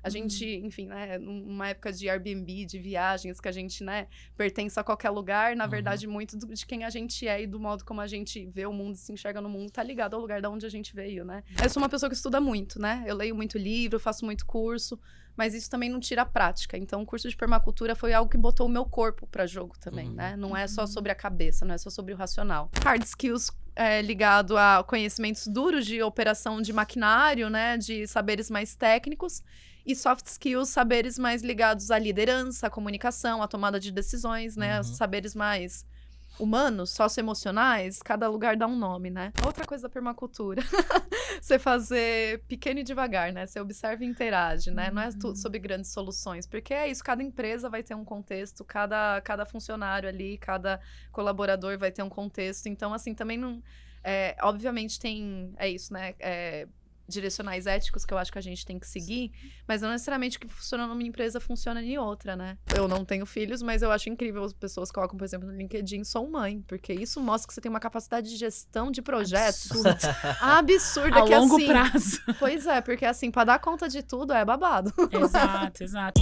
A gente, enfim, né, numa época de Airbnb, de viagens, que a gente, né, pertence a qualquer lugar, na verdade, muito de quem a gente é e do modo como a gente vê o mundo, se enxerga no mundo, tá ligado ao lugar de onde a gente veio, né? Eu sou uma pessoa que estuda muito, né? Eu leio muito livro, faço muito curso, mas isso também não tira a prática. Então, o curso de permacultura foi algo que botou o meu corpo para jogo também, né? Não é só sobre a cabeça, não é só sobre o racional. Hard skills ligado a conhecimentos duros de operação de maquinário, né? De saberes mais técnicos. E soft skills, saberes mais ligados à liderança, à comunicação, à tomada de decisões, né? Os saberes mais humanos, socioemocionais, cada lugar dá um nome, né? Outra coisa da permacultura, você fazer pequeno e devagar, né? Você observa e interage, né? Não é tudo sobre grandes soluções, porque é isso, cada empresa vai ter um contexto, cada funcionário ali, cada colaborador vai ter um contexto, então, assim, também não... obviamente tem, isso, né? Direcionais éticos que eu acho que a gente tem que seguir, mas não necessariamente o que funciona numa empresa funciona em outra, né? Eu não tenho filhos, mas eu acho incrível as pessoas colocam, por exemplo, no LinkedIn, sou mãe, porque isso mostra que você tem uma capacidade de gestão de projetos absurda. A que, longo assim, prazo. Pois é, porque assim, pra dar conta de tudo é babado. Exato, exato.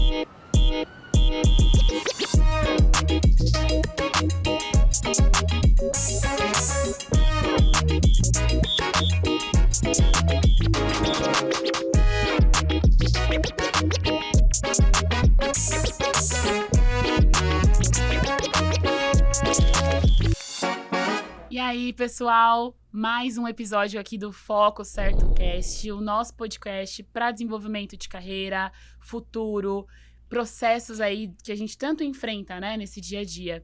E aí, pessoal, mais um episódio aqui do Foco Certo Cast, o nosso podcast para desenvolvimento de carreira, futuro, processos aí que a gente tanto enfrenta, né, nesse dia a dia.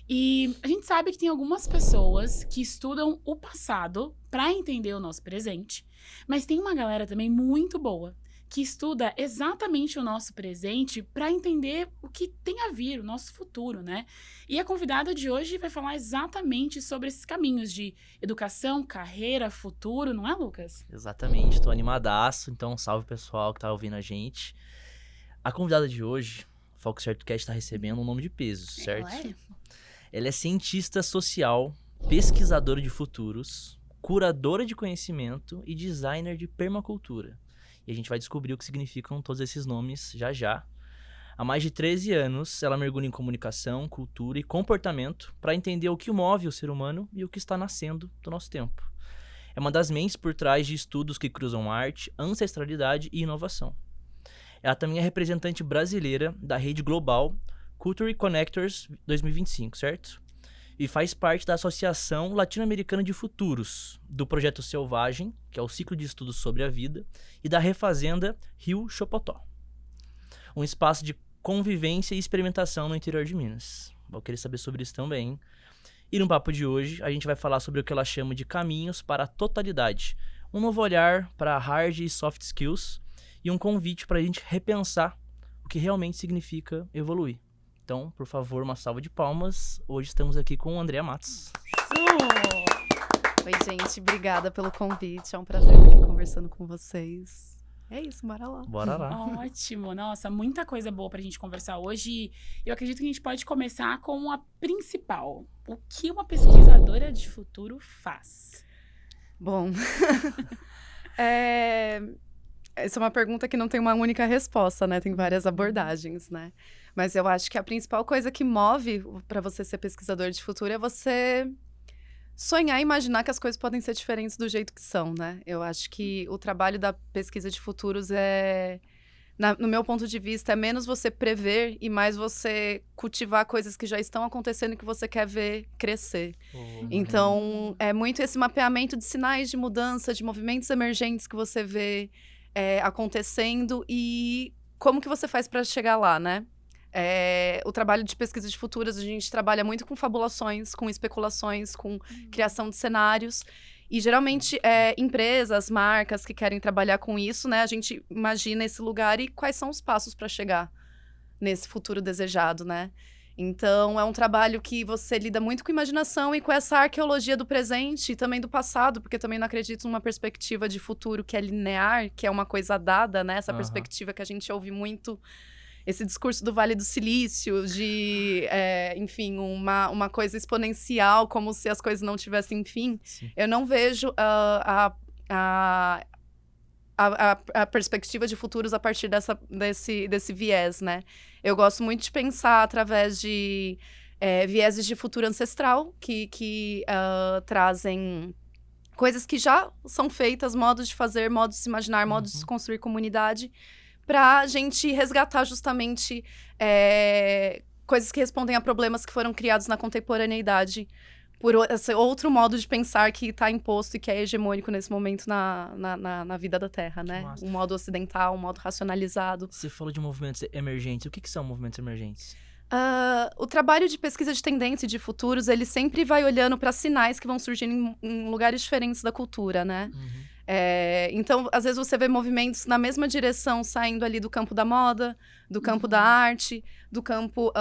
E a gente sabe que tem algumas pessoas que estudam o passado para entender o nosso presente, mas tem uma galera também muito boa que estuda exatamente o nosso presente para entender o que tem a vir, o nosso futuro, né? E a convidada de hoje vai falar exatamente sobre esses caminhos de educação, carreira, futuro, não é, Lucas? Exatamente, tô animadaço, então salve pessoal que tá ouvindo a gente. A convidada de hoje, o Foco Certo Cast, tá recebendo um nome de peso, certo? Ela é cientista social, pesquisadora de futuros, curadora de conhecimento e designer de permacultura. E a gente vai descobrir o que significam todos esses nomes já já. Há mais de 13 anos, ela mergulha em comunicação, cultura e comportamento para entender o que move o ser humano e o que está nascendo do nosso tempo. É uma das mentes por trás de estudos que cruzam arte, ancestralidade e inovação. Ela também é representante brasileira da rede global Culture Connectors 2025, certo? E faz parte da Associação Latino-Americana de Futuros, do Projeto Selvagem, que é o ciclo de estudos sobre a vida, e da Refazenda Rio Chopotó, um espaço de convivência e experimentação no interior de Minas. Vou querer saber sobre isso também. E no papo de hoje, a gente vai falar sobre o que ela chama de caminhos para a totalidade, um novo olhar para hard e soft skills e um convite para a gente repensar o que realmente significa evoluir. Então, por favor, uma salva de palmas. Hoje estamos aqui com Andrea Matos. Oi, gente, obrigada pelo convite. É um prazer estar aqui conversando com vocês. É isso, bora lá. Bora lá. Ótimo, nossa, muita coisa boa pra gente conversar hoje. Eu acredito que a gente pode começar com a principal. O que uma pesquisadora de futuro faz? Bom, essa é uma pergunta que não tem uma única resposta, né? Tem várias abordagens, né? Mas eu acho que a principal coisa que move para você ser pesquisador de futuro é você sonhar e imaginar que as coisas podem ser diferentes do jeito que são, né? Eu acho que o trabalho da pesquisa de futuros no meu ponto de vista, é menos você prever e mais você cultivar coisas que já estão acontecendo e que você quer ver crescer. Então, é muito esse mapeamento de sinais de mudança, de movimentos emergentes que você vê acontecendo e como que você faz para chegar lá, né? O trabalho de pesquisa de futuros, a gente trabalha muito com fabulações, com especulações, com criação de cenários. E, geralmente, empresas, marcas que querem trabalhar com isso, né? A gente imagina esse lugar e quais são os passos para chegar nesse futuro desejado, né? Então, é um trabalho que você lida muito com imaginação e com essa arqueologia do presente e também do passado, porque também não acredito numa perspectiva de futuro que é linear, que é uma coisa dada, né? Essa perspectiva que a gente ouve muito, esse discurso do Vale do Silício, de, enfim, uma coisa exponencial, como se as coisas não tivessem fim. Sim. Eu não vejo a perspectiva de futuros a partir desse viés, né? Eu gosto muito de pensar através de vieses de futuro ancestral que trazem coisas que já são feitas, modos de fazer, modos de se imaginar, modos de se construir comunidade, para a gente resgatar justamente coisas que respondem a problemas que foram criados na contemporaneidade por esse outro modo de pensar que está imposto e que é hegemônico nesse momento na vida da Terra, né? Um modo ocidental, um modo racionalizado. Você falou de movimentos emergentes. O que são movimentos emergentes? O trabalho de pesquisa de tendência e de futuros, ele sempre vai olhando para sinais que vão surgindo em lugares diferentes da cultura, né? Então, às vezes você vê movimentos na mesma direção saindo ali do campo da moda, do campo da arte, do campo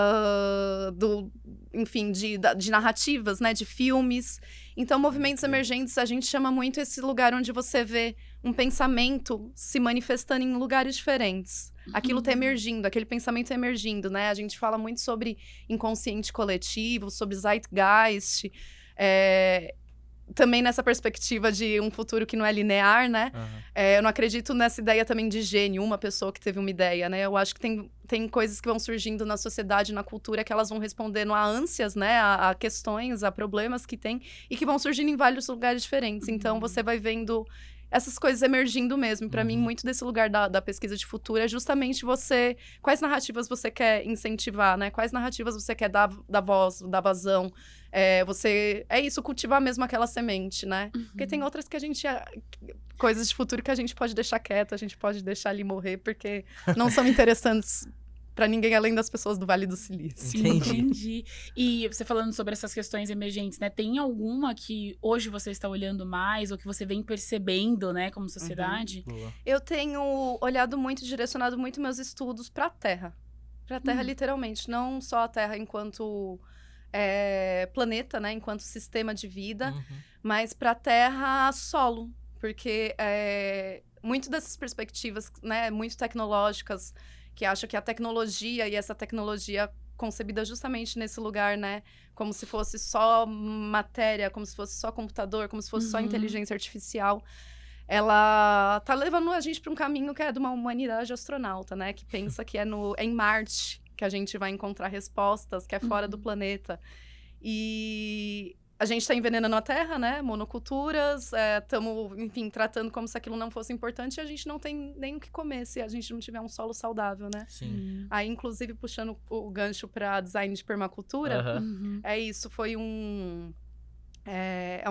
enfim, de narrativas, né? De filmes. Então, movimentos emergentes, a gente chama muito esse lugar onde você vê um pensamento se manifestando em lugares diferentes. Aquilo tá emergindo, aquele pensamento tá emergindo, né? A gente fala muito sobre inconsciente coletivo, sobre zeitgeist, também nessa perspectiva de um futuro que não é linear, né? Eu não acredito nessa ideia também de gênio, uma pessoa que teve uma ideia, né? Eu acho que tem coisas que vão surgindo na sociedade, na cultura, que elas vão respondendo a ânsias, né? A questões, a problemas que tem, e que vão surgindo em vários lugares diferentes. Então, você vai vendo essas coisas emergindo mesmo. Para mim, muito desse lugar da pesquisa de futuro é justamente quais narrativas você quer incentivar, né? Quais narrativas você quer dar voz, dar vazão. Cultivar mesmo aquela semente, né? Porque tem outras que coisas de futuro que a gente pode deixar quieta, a gente pode deixar ali morrer, porque não são interessantes para ninguém além das pessoas do Vale do Silício. Entendi. E você falando sobre essas questões emergentes, né? Tem alguma que hoje você está olhando mais, ou que você vem percebendo, né, como sociedade? Eu tenho olhado muito, direcionado muito meus estudos para a Terra. Para a Terra, literalmente. Não só a Terra enquanto planeta, né? Enquanto sistema de vida, mas para a Terra solo. Porque muito dessas perspectivas, né, muito tecnológicas, que acham que a tecnologia e essa tecnologia concebida justamente nesse lugar, né? Como se fosse só matéria, como se fosse só computador, como se fosse só inteligência artificial. Ela tá levando a gente para um caminho que é de uma humanidade astronauta, né? Que pensa que é em Marte que a gente vai encontrar respostas, que é fora do planeta. E a gente está envenenando a Terra, né? Monoculturas, estamos, enfim, tratando como se aquilo não fosse importante, e a gente não tem nem o que comer se a gente não tiver um solo saudável, né? Sim. Aí, inclusive, puxando o gancho para design de permacultura, isso foi um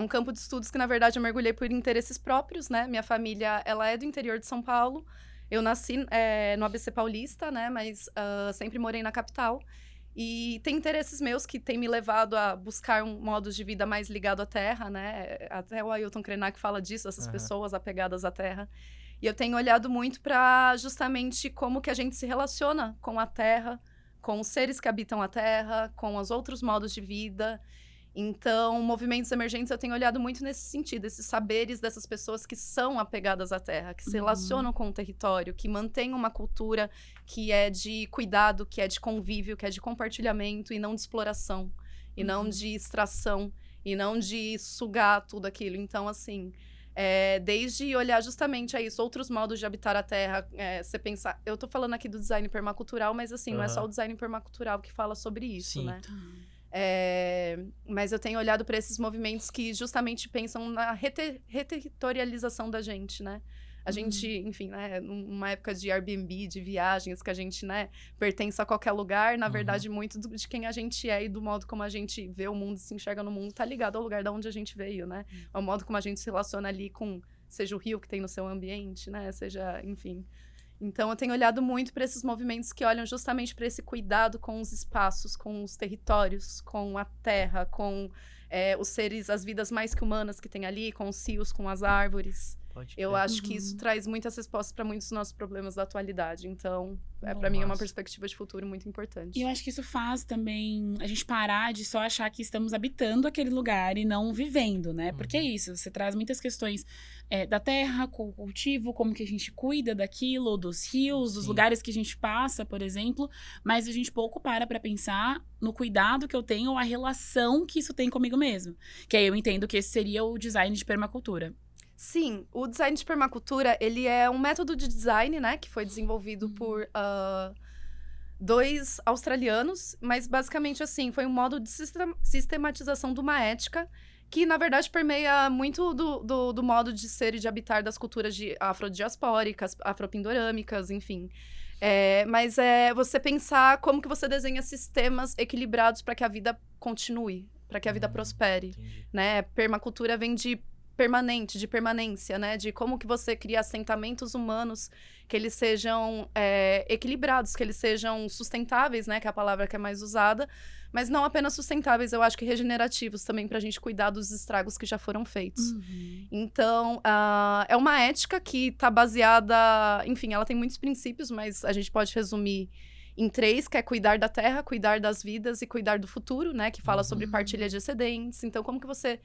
campo de estudos que, na verdade, eu mergulhei por interesses próprios, né? Minha família, ela é do interior de São Paulo. Eu nasci no ABC Paulista, né? Mas sempre morei na capital. E tem interesses meus que têm me levado a buscar um modo de vida mais ligado à terra, né? Até o Ailton Krenak fala disso, essas pessoas apegadas à terra. E eu tenho olhado muito para justamente como que a gente se relaciona com a terra, com os seres que habitam a terra, com os outros modos de vida. Então, movimentos emergentes, eu tenho olhado muito nesse sentido, esses saberes dessas pessoas que são apegadas à terra, que se relacionam com o território, que mantêm uma cultura que é de cuidado, que é de convívio, que é de compartilhamento e não de exploração, e não de extração, e não de sugar tudo aquilo. Então, assim, desde olhar justamente a isso, outros modos de habitar a terra, você pensar... Eu tô falando aqui do design permacultural, mas assim, não é só o design permacultural que fala sobre isso, Sim. né? Mas eu tenho olhado para esses movimentos que justamente pensam na reterritorialização da gente, né? A gente, enfim, né, numa época de Airbnb, de viagens, que a gente, né, pertence a qualquer lugar, na verdade, muito de quem a gente é e do modo como a gente vê o mundo, se enxerga no mundo, tá ligado ao lugar de onde a gente veio, né? Ao modo como a gente se relaciona ali com, seja o rio que tem no seu ambiente, né? Seja, enfim... Então, eu tenho olhado muito para esses movimentos que olham justamente para esse cuidado com os espaços, com os territórios, com a terra, com os seres, as vidas mais que humanas que tem ali, com os rios, com as árvores. Eu acho que isso traz muitas respostas para muitos dos nossos problemas da atualidade. Então, para mim, é uma perspectiva de futuro muito importante. E eu acho que isso faz também a gente parar de só achar que estamos habitando aquele lugar e não vivendo, né? Porque é isso, você traz muitas questões da terra, com o cultivo, como que a gente cuida daquilo, dos rios, dos lugares que a gente passa, por exemplo. Mas a gente pouco para pensar no cuidado que eu tenho ou a relação que isso tem comigo mesmo. Que aí eu entendo que esse seria o design de permacultura. Sim, o design de permacultura, ele é um método de design, né, que foi desenvolvido por 2 australianos, mas basicamente assim, foi um modo de sistematização de uma ética que, na verdade, permeia muito do modo de ser e de habitar das culturas afrodiaspóricas, afropindorâmicas, enfim. Mas é você pensar como que você desenha sistemas equilibrados para que a vida continue, para que a vida prospere, Entendi. né? Permacultura vem de permanente, de permanência, né? De como que você cria assentamentos humanos que eles sejam equilibrados, que eles sejam sustentáveis, né? Que é a palavra que é mais usada, mas não apenas sustentáveis, eu acho que regenerativos também, pra gente cuidar dos estragos que já foram feitos. Então, é uma ética que tá baseada... Enfim, ela tem muitos princípios, mas a gente pode resumir em 3, que é cuidar da terra, cuidar das vidas e cuidar do futuro, né? Que fala sobre partilha de excedentes. Então, como que você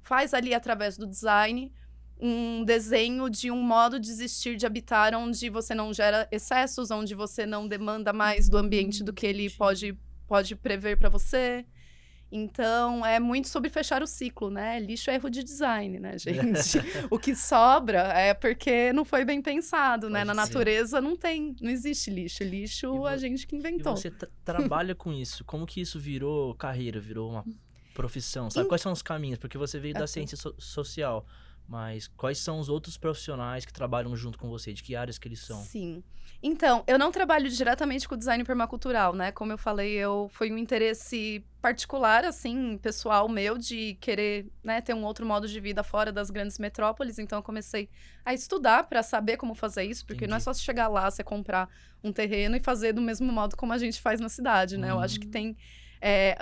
faz ali, através do design, um desenho de um modo de existir, de habitar, onde você não gera excessos, onde você não demanda mais do ambiente do que ele pode prever para você. Então, é muito sobre fechar o ciclo, né? Lixo é erro de design, né, gente? O que sobra é porque não foi bem pensado, né? Na natureza não existe lixo. Lixo a gente que inventou. E você trabalha com isso. Como que isso virou carreira, virou uma profissão? Sabe quais são os caminhos? Porque você veio da ciência social, mas quais são os outros profissionais que trabalham junto com você? De que áreas que eles são? Sim. Então, eu não trabalho diretamente com o design permacultural, né? Como eu falei, foi um interesse particular, assim, pessoal meu, de querer, né, ter um outro modo de vida fora das grandes metrópoles. Então, eu comecei a estudar para saber como fazer isso, porque não é só você chegar lá, você comprar um terreno e fazer do mesmo modo como a gente faz na cidade, né? Eu acho que tem...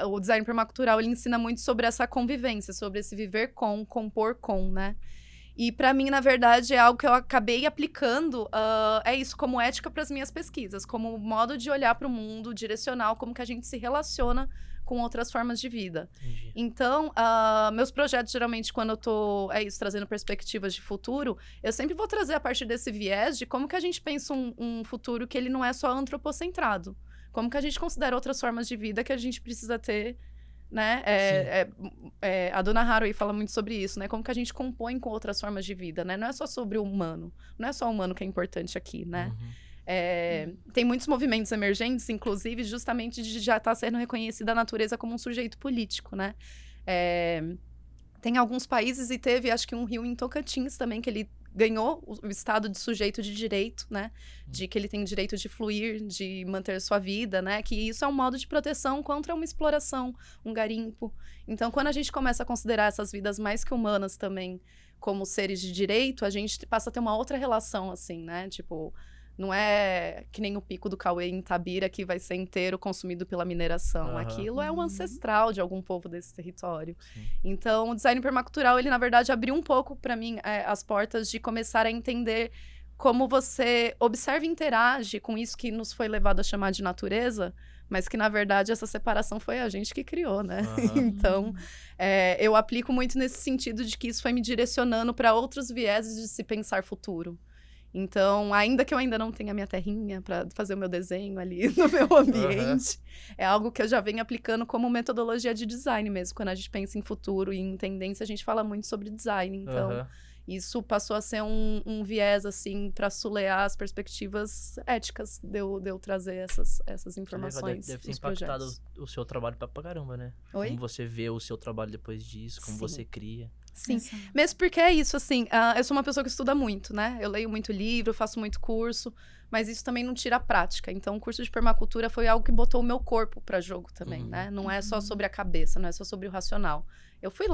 o design permacultural, ele ensina muito sobre essa convivência, sobre esse viver com, compor com, né? E para mim, na verdade, é algo que eu acabei aplicando, é isso, como ética para as minhas pesquisas, como modo de olhar para o mundo, direcional, como que a gente se relaciona com outras formas de vida. Entendi. Então, meus projetos, geralmente, quando eu tô, trazendo perspectivas de futuro, eu sempre vou trazer a partir desse viés de como que a gente pensa um futuro que ele não é só antropocentrado. Como que a gente considera outras formas de vida que a gente precisa ter, né? A dona Haraway fala muito sobre isso, né? Como que a gente compõe com outras formas de vida, né? Não é só sobre o humano. Não é só o humano que é importante aqui, né? Tem muitos movimentos emergentes, inclusive, justamente de já estar sendo reconhecida a natureza como um sujeito político, né? Tem alguns países, e teve, acho que um rio em Tocantins também, que ele ganhou o estado de sujeito de direito, né? De que ele tem direito de fluir, de manter sua vida, né? Que isso é um modo de proteção contra uma exploração, um garimpo. Então, quando a gente começa a considerar essas vidas mais que humanas também como seres de direito, a gente passa a ter uma outra relação, assim, né? Tipo, não é que nem o Pico do Cauê em Itabira, que vai ser inteiro consumido pela mineração. Aquilo é um ancestral de algum povo desse território. Sim. Então, o design permacultural, ele, na verdade, abriu um pouco, para mim, as portas de começar a entender como você observa e interage com isso que nos foi levado a chamar de natureza, mas que, na verdade, essa separação foi a gente que criou, né? Então, eu aplico muito nesse sentido de que isso foi me direcionando para outros vieses de se pensar futuro. Então, ainda que eu ainda não tenha minha terrinha para fazer o meu desenho ali no meu ambiente, é algo que eu já venho aplicando como metodologia de design mesmo. Quando a gente pensa em futuro e em tendência, a gente fala muito sobre design. Então, isso passou a ser um viés, assim, para sulear as perspectivas éticas de eu trazer essas informações. Deve ter impactado o seu trabalho pra caramba, né? Oi? Como você vê o seu trabalho depois disso, como você cria. Sim, mesmo porque é isso, assim, eu sou uma pessoa que estuda muito, né? Eu leio muito livro, faço muito curso, mas isso também não tira a prática. Então, o curso de permacultura foi algo que botou o meu corpo para jogo também, né? Não é só sobre a cabeça, não é só sobre o racional. Eu fui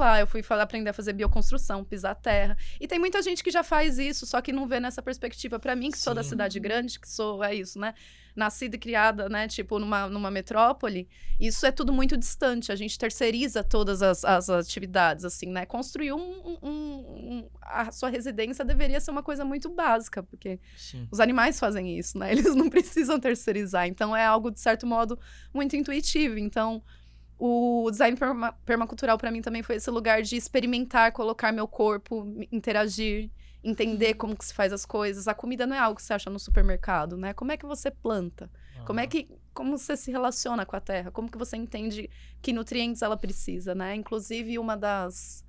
aprender a fazer bioconstrução, pisar terra. E tem muita gente que já faz isso, só que não vê nessa perspectiva. Para mim, que sou da cidade grande, que sou, né? Nascida e criada, né? Tipo, numa metrópole, isso é tudo muito distante. A gente terceiriza todas as atividades, assim, né? Construir a sua residência deveria ser uma coisa muito básica, porque os animais fazem isso, né? Eles não precisam terceirizar. Então, é algo, de certo modo, muito intuitivo. Então, o design permacultural, para mim, também foi esse lugar de experimentar, colocar meu corpo, interagir, entender como que se faz as coisas. A comida não é algo que você acha no supermercado, né? Como é que você planta? Como você se relaciona com a terra? Como que você entende que nutrientes ela precisa, né? Inclusive, uma das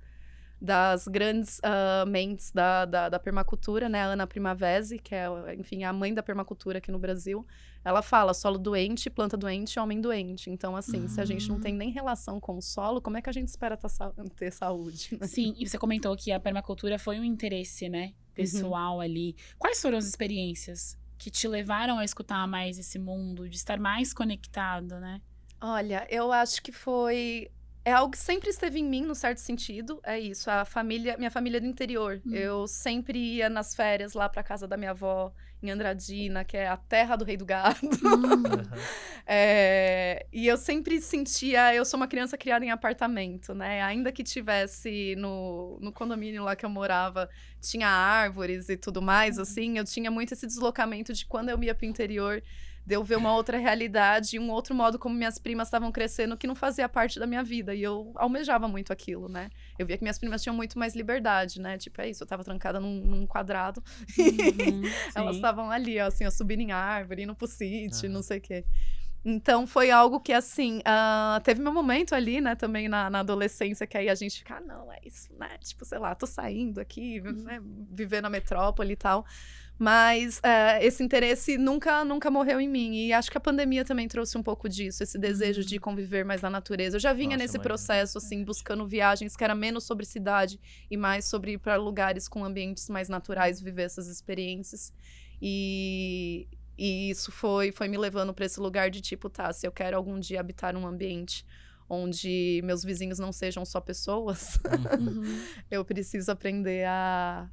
das grandes mentes da permacultura, né? A Ana Primavesi, que é, enfim, a mãe da permacultura aqui no Brasil. Ela fala solo doente, planta doente, homem doente. Então, assim, se a gente não tem nem relação com o solo, como é que a gente espera ter saúde? Né? Sim, e você comentou que a permacultura foi um interesse, né, pessoal ali. Quais foram as experiências que te levaram a escutar mais esse mundo, de estar mais conectado, né? Olha, eu acho que é algo que sempre esteve em mim, no certo sentido. É isso, minha família é do interior. Eu sempre ia nas férias lá pra casa da minha avó, em Andradina, que é a terra do rei do gado. E eu sempre sentia... Eu sou uma criança criada em apartamento, né? Ainda que tivesse no condomínio lá que eu morava, tinha árvores e tudo mais, assim. Eu tinha muito esse deslocamento de quando eu ia pro interior, de eu ver uma outra realidade, um outro modo como minhas primas estavam crescendo, que não fazia parte da minha vida. E eu almejava muito aquilo, né? Eu via que minhas primas tinham muito mais liberdade, né? Tipo, é isso, eu tava trancada num quadrado. Elas estavam ali, ó, assim, ó, subindo em árvore, indo pro sítio, não sei o quê. Então, foi algo que, assim, teve meu momento ali, né, também na adolescência, que aí a gente fica, não, é isso, né? Tipo, sei lá, tô saindo aqui, né, viver na metrópole e tal. Mas esse interesse nunca morreu em mim. E acho que a pandemia também trouxe um pouco disso, esse desejo de conviver mais na natureza. Eu já vinha nesse processo, assim, buscando viagens que era menos sobre cidade e mais sobre ir para lugares com ambientes mais naturais, viver essas experiências. E isso foi me levando para esse lugar de tipo, tá, se eu quero algum dia habitar um ambiente onde meus vizinhos não sejam só pessoas, eu preciso aprender a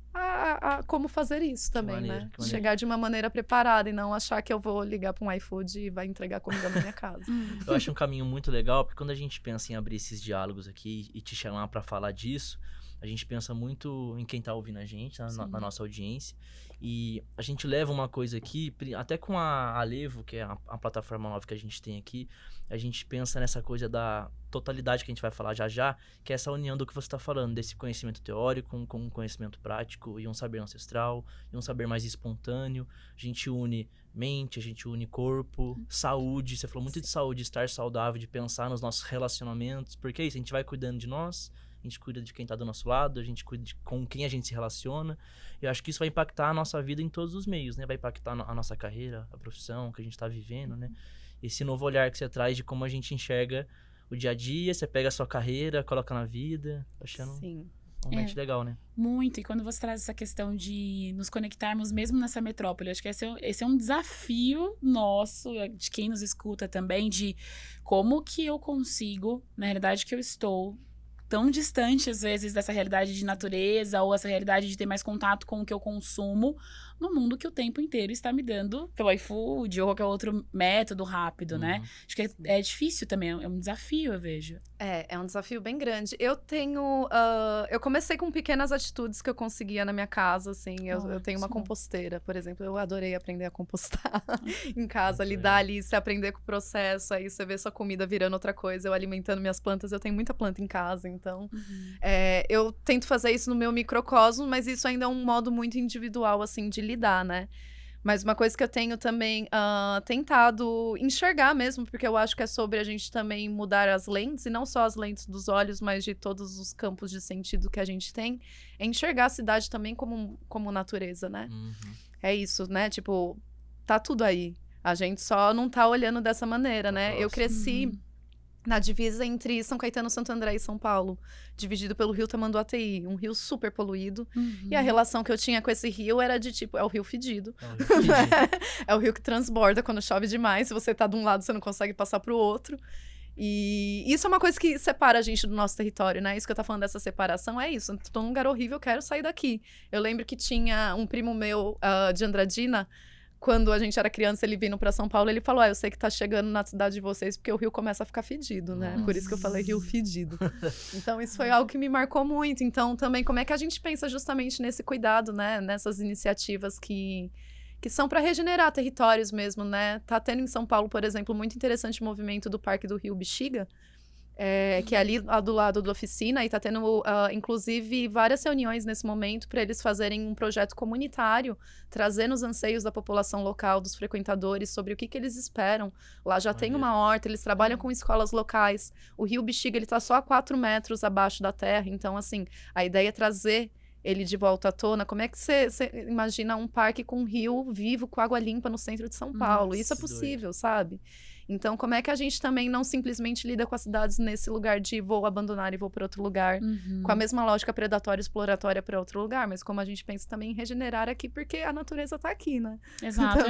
como fazer isso também, né? Chegar de uma maneira preparada e não achar que eu vou ligar para um iFood e vai entregar comida na minha casa. Eu acho um caminho muito legal, porque quando a gente pensa em abrir esses diálogos aqui e te chamar para falar disso, a gente pensa muito em quem tá ouvindo a gente, na nossa audiência. E a gente leva uma coisa aqui, até com a Alevo, que é a plataforma nova que a gente tem aqui, a gente pensa nessa coisa da totalidade que a gente vai falar já, que é essa união do que você está falando, desse conhecimento teórico com um conhecimento prático e um saber ancestral, e um saber mais espontâneo. A gente une mente, a gente une corpo, saúde. Você falou muito de saúde, estar saudável, de pensar nos nossos relacionamentos, porque é isso, a gente vai cuidando de nós, a gente cuida de quem tá do nosso lado, a gente cuida com quem a gente se relaciona. Eu acho que isso vai impactar a nossa vida em todos os meios, né? Vai impactar a nossa carreira, a profissão que a gente tá vivendo, né? Esse novo olhar que você traz de como a gente enxerga o dia a dia, você pega a sua carreira, coloca na vida. Tô achando um match legal, né? Muito. E quando você traz essa questão de nos conectarmos mesmo nessa metrópole, acho que esse é um desafio nosso, de quem nos escuta também, de como que eu consigo, na realidade que eu estou, tão distante, às vezes, dessa realidade de natureza ou essa realidade de ter mais contato com o que eu consumo no mundo que o tempo inteiro está me dando pelo iFood ou qualquer outro método rápido, né? Acho que é difícil também, é um desafio, eu vejo. É um desafio bem grande. Eu comecei com pequenas atitudes que eu conseguia na minha casa, assim. Eu tenho uma composteira, por exemplo. Eu adorei aprender a compostar em casa, lidar ali, você aprender com o processo, aí você vê sua comida virando outra coisa, eu alimentando minhas plantas. Eu tenho muita planta em casa, então eu tento fazer isso no meu microcosmo, mas isso ainda é um modo muito individual, assim, de lidar, né? Mas uma coisa que eu tenho também tentado enxergar mesmo, porque eu acho que é sobre a gente também mudar as lentes, e não só as lentes dos olhos, mas de todos os campos de sentido que a gente tem, é enxergar a cidade também como natureza, né? É isso, né? Tipo, tá tudo aí. A gente só não tá olhando dessa maneira, né? Nossa. Eu cresci na divisa entre São Caetano, Santo André e São Paulo, dividido pelo rio Tamanduateí, um rio super poluído. E a relação que eu tinha com esse rio era de tipo, é o rio fedido. É o rio que transborda quando chove demais. Se você tá de um lado, você não consegue passar pro outro. E isso é uma coisa que separa a gente do nosso território, né? Isso que eu tô falando dessa separação é isso. Tô num lugar horrível, eu quero sair daqui. Eu lembro que tinha um primo meu de Andradina. Quando a gente era criança, ele vindo pra São Paulo, ele falou, eu sei que tá chegando na cidade de vocês, porque o rio começa a ficar fedido, né? Por isso que eu falei rio fedido. Então, isso foi algo que me marcou muito. Então, também, como é que a gente pensa justamente nesse cuidado, né? Nessas iniciativas que são para regenerar territórios mesmo, né? Tá tendo em São Paulo, por exemplo, muito interessante o movimento do Parque do Rio Bexiga, que é ali do lado da oficina, e está tendo, inclusive, várias reuniões nesse momento para eles fazerem um projeto comunitário, trazendo os anseios da população local, dos frequentadores, sobre o que eles esperam. Lá já tem uma horta, eles trabalham com escolas locais. O Rio Bexiga, ele está só a 4 metros abaixo da terra, então, assim, a ideia é trazer ele de volta à tona. Como é que você imagina um parque com um rio vivo, com água limpa no centro de São Paulo? Isso é possível, sabe? Então, como é que a gente também não simplesmente lida com as cidades nesse lugar de vou abandonar e vou para outro lugar, com a mesma lógica predatória e exploratória para outro lugar, mas como a gente pensa também em regenerar aqui, porque a natureza está aqui, né? Exato.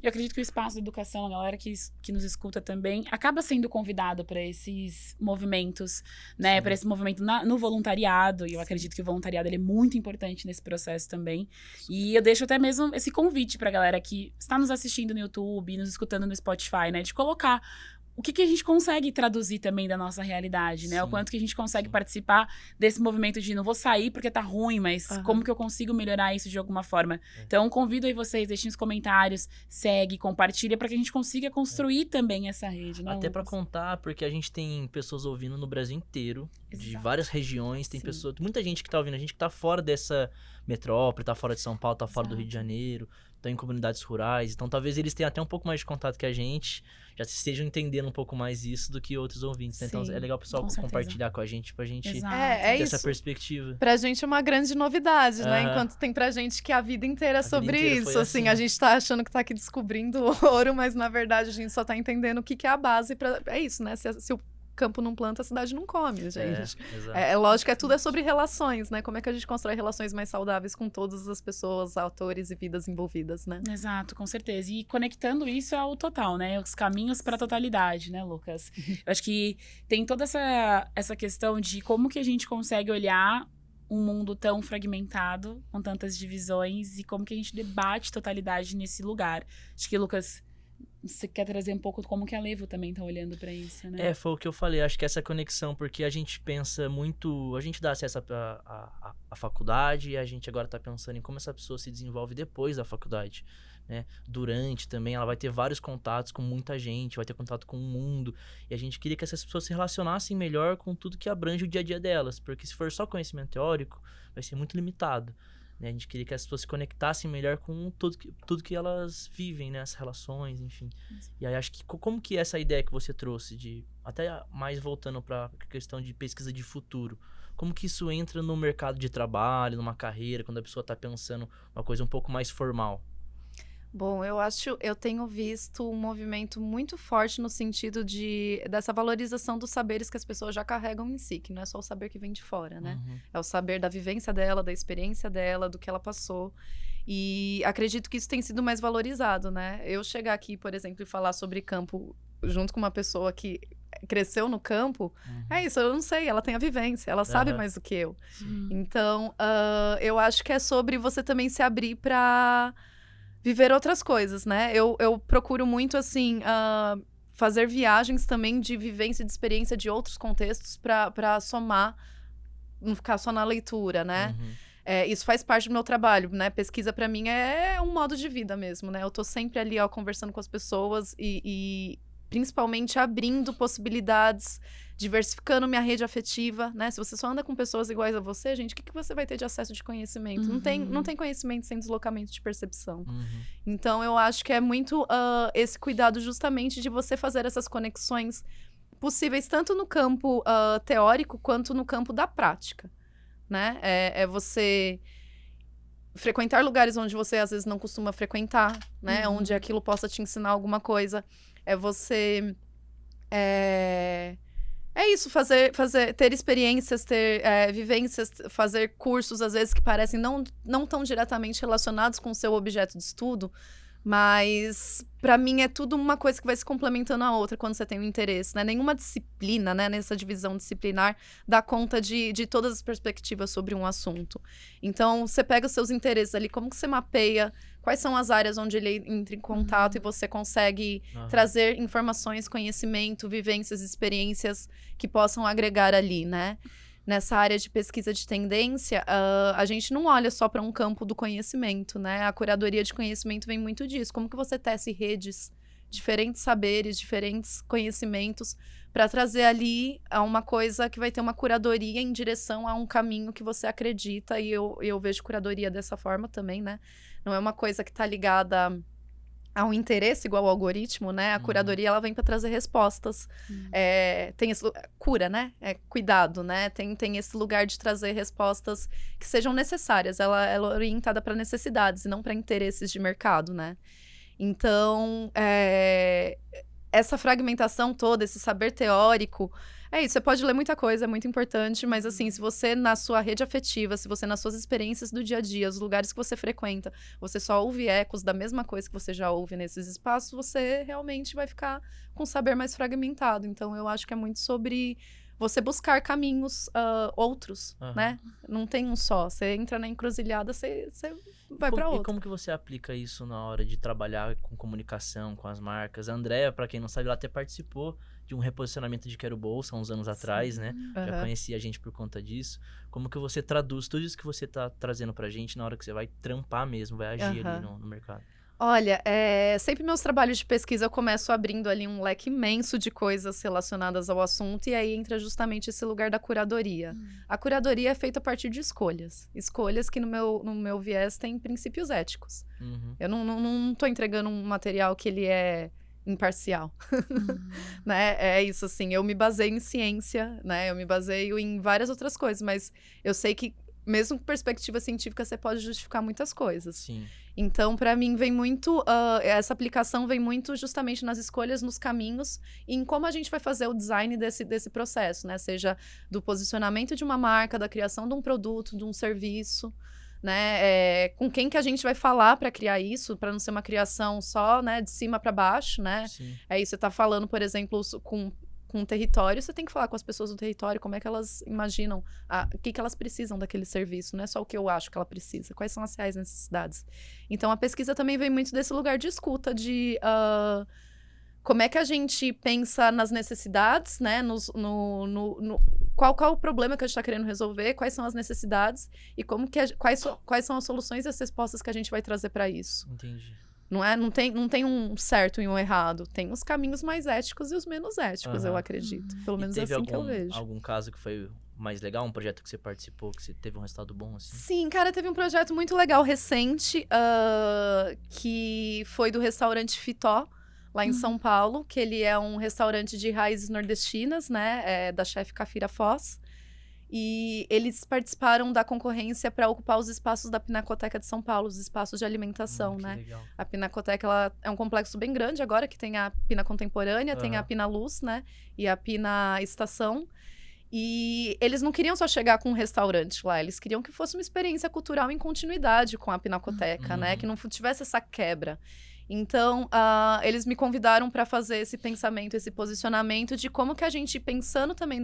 Eu acredito que o espaço de educação, a galera que nos escuta também, acaba sendo convidado para esses movimentos, né? Para esse movimento no voluntariado, e eu acredito que o voluntariado ele é muito importante nesse processo também. E eu deixo até mesmo esse convite para a galera que está nos assistindo no YouTube, nos escutando no Spotify, né? De colocar o que a gente consegue traduzir também da nossa realidade, né? O quanto que a gente consegue participar desse movimento de não vou sair porque tá ruim, mas como que eu consigo melhorar isso de alguma forma? Então, convido aí vocês, deixem nos comentários, segue, compartilha, para que a gente consiga construir também essa rede, né? Até para contar, porque a gente tem pessoas ouvindo no Brasil inteiro, de várias regiões, tem pessoas, muita gente que tá ouvindo, a gente que tá fora dessa metrópole, tá fora de São Paulo, tá fora do Rio de Janeiro, estão em comunidades rurais, então talvez eles tenham até um pouco mais de contato que a gente, já estejam entendendo um pouco mais isso do que outros ouvintes, né? Então é legal o pessoal compartilhar com a gente, pra gente ter essa perspectiva. Pra gente é uma grande novidade, né? Enquanto tem pra gente que a vida inteira é sobre isso, assim, a gente tá achando que tá aqui descobrindo ouro, mas na verdade a gente só tá entendendo o que é a base pra... É isso, né? Se o campo não planta, a cidade não come, gente. Lógico, tudo é sobre relações, né? Como é que a gente constrói relações mais saudáveis com todas as pessoas, atores e vidas envolvidas, né? Exato, com certeza. E conectando isso ao total, né? Os caminhos para a totalidade, né, Lucas? Eu acho que tem toda essa questão de como que a gente consegue olhar um mundo tão fragmentado, com tantas divisões, e como que a gente debate totalidade nesse lugar. Acho que, Lucas, você quer trazer um pouco como que a Levo também tá olhando pra isso, né? Foi o que eu falei, acho que essa conexão, porque a gente pensa muito, a gente dá acesso à faculdade, e a gente agora tá pensando em como essa pessoa se desenvolve depois da faculdade, né? Durante também, ela vai ter vários contatos com muita gente, vai ter contato com o mundo, e a gente queria que essas pessoas se relacionassem melhor com tudo que abrange o dia a dia delas, porque se for só conhecimento teórico, vai ser muito limitado. A gente queria que as pessoas se conectassem melhor com tudo que elas vivem, né? As relações, enfim. E aí, acho que como que essa ideia que você trouxe, de até mais voltando para a questão de pesquisa de futuro, como que isso entra no mercado de trabalho, numa carreira, quando a pessoa está pensando uma coisa um pouco mais formal? Bom, eu tenho visto um movimento muito forte no sentido dessa valorização dos saberes que as pessoas já carregam em si, que não é só o saber que vem de fora, né? É o saber da vivência dela, da experiência dela, do que ela passou. E acredito que isso tem sido mais valorizado, né? Eu chegar aqui, por exemplo, e falar sobre campo junto com uma pessoa que cresceu no campo, é isso, eu não sei, ela tem a vivência, ela sabe mais do que eu. Então, eu acho que é sobre você também se abrir para viver outras coisas, né? Eu procuro muito, assim, fazer viagens também de vivência, de experiência de outros contextos para somar, não ficar só na leitura, né? Isso faz parte do meu trabalho, né? Pesquisa, para mim, é um modo de vida mesmo, né? Eu tô sempre ali, conversando com as pessoas e principalmente abrindo possibilidades, diversificando minha rede afetiva, né? Se você só anda com pessoas iguais a você, gente, o que você vai ter de acesso de conhecimento? Não tem conhecimento sem deslocamento de percepção. Então, eu acho que é muito esse cuidado justamente de você fazer essas conexões possíveis tanto no campo teórico quanto no campo da prática, né? É você frequentar lugares onde você, às vezes, não costuma frequentar, né? Onde aquilo possa te ensinar alguma coisa. É você... É isso, ter experiências, ter vivências, fazer cursos, às vezes, que parecem não tão diretamente relacionados com o seu objeto de estudo, mas, para mim, é tudo uma coisa que vai se complementando a outra quando você tem um interesse, né? Nenhuma disciplina, né, nessa divisão disciplinar, dá conta de todas as perspectivas sobre um assunto. Então, você pega os seus interesses ali, como que você mapeia, quais são as áreas onde ele entra em contato e você consegue trazer informações, conhecimento, vivências, experiências que possam agregar ali, né? Nessa área de pesquisa de tendência, a gente não olha só para um campo do conhecimento, né? A curadoria de conhecimento vem muito disso. Como que você tece redes, diferentes saberes, diferentes conhecimentos, para trazer ali uma coisa que vai ter uma curadoria em direção a um caminho que você acredita, e eu vejo curadoria dessa forma também, né? Não é uma coisa que está ligada a um interesse igual ao algoritmo, né? A curadoria, ela vem para trazer respostas. Tem esse cura, né? Cuidado, né? Tem esse lugar de trazer respostas que sejam necessárias. Ela é orientada para necessidades e não para interesses de mercado, né? Então, essa fragmentação toda, esse saber teórico, é isso, você pode ler muita coisa, é muito importante, mas assim, se você na sua rede afetiva, se você nas suas experiências do dia a dia, os lugares que você frequenta, você só ouve ecos da mesma coisa que você já ouve nesses espaços, você realmente vai ficar com um saber mais fragmentado. Então, eu acho que é muito sobre você buscar caminhos outros, né? Não tem um só. Você entra na encruzilhada, você vai para outro. E como que você aplica isso na hora de trabalhar com comunicação, com as marcas? A Andrea, para quem não sabe, ela até participou de um reposicionamento de Quero Bolsa há uns anos atrás, né? Já conheci a gente por conta disso. Como que você traduz tudo isso que você tá trazendo pra gente na hora que você vai trampar mesmo, vai agir ali no mercado? Olha, sempre meus trabalhos de pesquisa eu começo abrindo ali um leque imenso de coisas relacionadas ao assunto, e aí entra justamente esse lugar da curadoria. A curadoria é feita a partir de escolhas. Escolhas que no meu viés tem princípios éticos. Eu não tô entregando um material que ele é imparcial, né? É isso, assim, eu me baseio em ciência, né? Eu me baseio em várias outras coisas, mas eu sei que mesmo com perspectiva científica, você pode justificar muitas coisas. Sim. Então, para mim, vem muito... essa aplicação vem muito justamente nas escolhas, nos caminhos, e em como a gente vai fazer o design desse processo, né? Seja do posicionamento de uma marca, da criação de um produto, de um serviço, né? Com quem que a gente vai falar para criar isso, para não ser uma criação só, né, de cima para baixo, né? Sim. Você tá falando, por exemplo, com um território, você tem que falar com as pessoas do território, como é que elas imaginam, o que elas precisam daquele serviço, não é só o que eu acho que ela precisa, quais são as reais necessidades. Então, a pesquisa também vem muito desse lugar de escuta, de como é que a gente pensa nas necessidades, né, qual é o problema que a gente está querendo resolver, quais são as necessidades e quais são as soluções e as respostas que a gente vai trazer para isso. Entendi. Não tem um certo e um errado. Tem os caminhos mais éticos e os menos éticos, eu acredito. Pelo menos é assim que eu vejo. Algum caso que foi mais legal? Um projeto que você participou, que você teve um resultado bom, assim? Sim, cara, teve um projeto muito legal recente, que foi do restaurante Fitó, lá em São Paulo, que ele é um restaurante de raízes nordestinas, né, da chefe Cafira Foz. E eles participaram da concorrência para ocupar os espaços da Pinacoteca de São Paulo, os espaços de alimentação, né? Legal. A Pinacoteca, ela é um complexo bem grande agora, que tem a Pina Contemporânea, tem a Pina Luz, né? E a Pina Estação. E eles não queriam só chegar com um restaurante lá, eles queriam que fosse uma experiência cultural em continuidade com a Pinacoteca, né? Que não tivesse essa quebra. Então, eles me convidaram para fazer esse pensamento, esse posicionamento de como que a gente, pensando também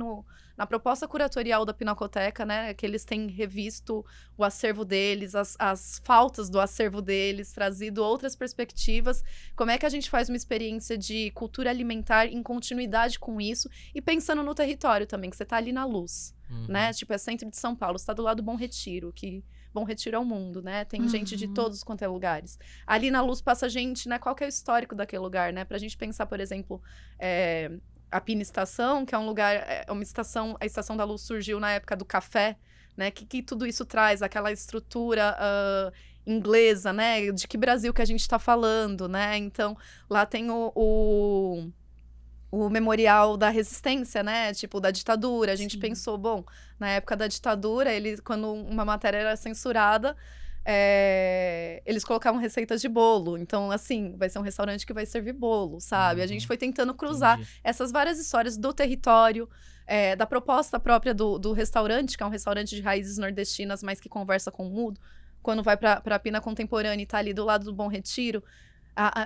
na proposta curatorial da Pinacoteca, né, que eles têm revisto o acervo deles, as faltas do acervo deles, trazido outras perspectivas, como é que a gente faz uma experiência de cultura alimentar em continuidade com isso e pensando no território também, que você está ali na Luz, né, tipo, é centro de São Paulo, você está do lado do Bom Retiro, que Bom Retiro é o mundo, né? Tem gente de todos quanto é lugares. Ali na Luz passa gente, né? Qual que é o histórico daquele lugar, né? Pra gente pensar, por exemplo, a Pina Estação, que é um lugar, uma estação, a Estação da Luz surgiu na época do café, né? Que tudo isso traz, aquela estrutura inglesa, né? De que Brasil que a gente tá falando, né? Então, lá tem o memorial da resistência, né? Tipo, da ditadura. A gente pensou, bom, na época da ditadura, quando uma matéria era censurada, eles colocavam receitas de bolo. Então, assim, vai ser um restaurante que vai servir bolo, sabe? A gente foi tentando cruzar essas várias histórias do território, da proposta própria do restaurante, que é um restaurante de raízes nordestinas, mas que conversa com o mudo. Quando vai para a Pina Contemporânea e tá ali do lado do Bom Retiro,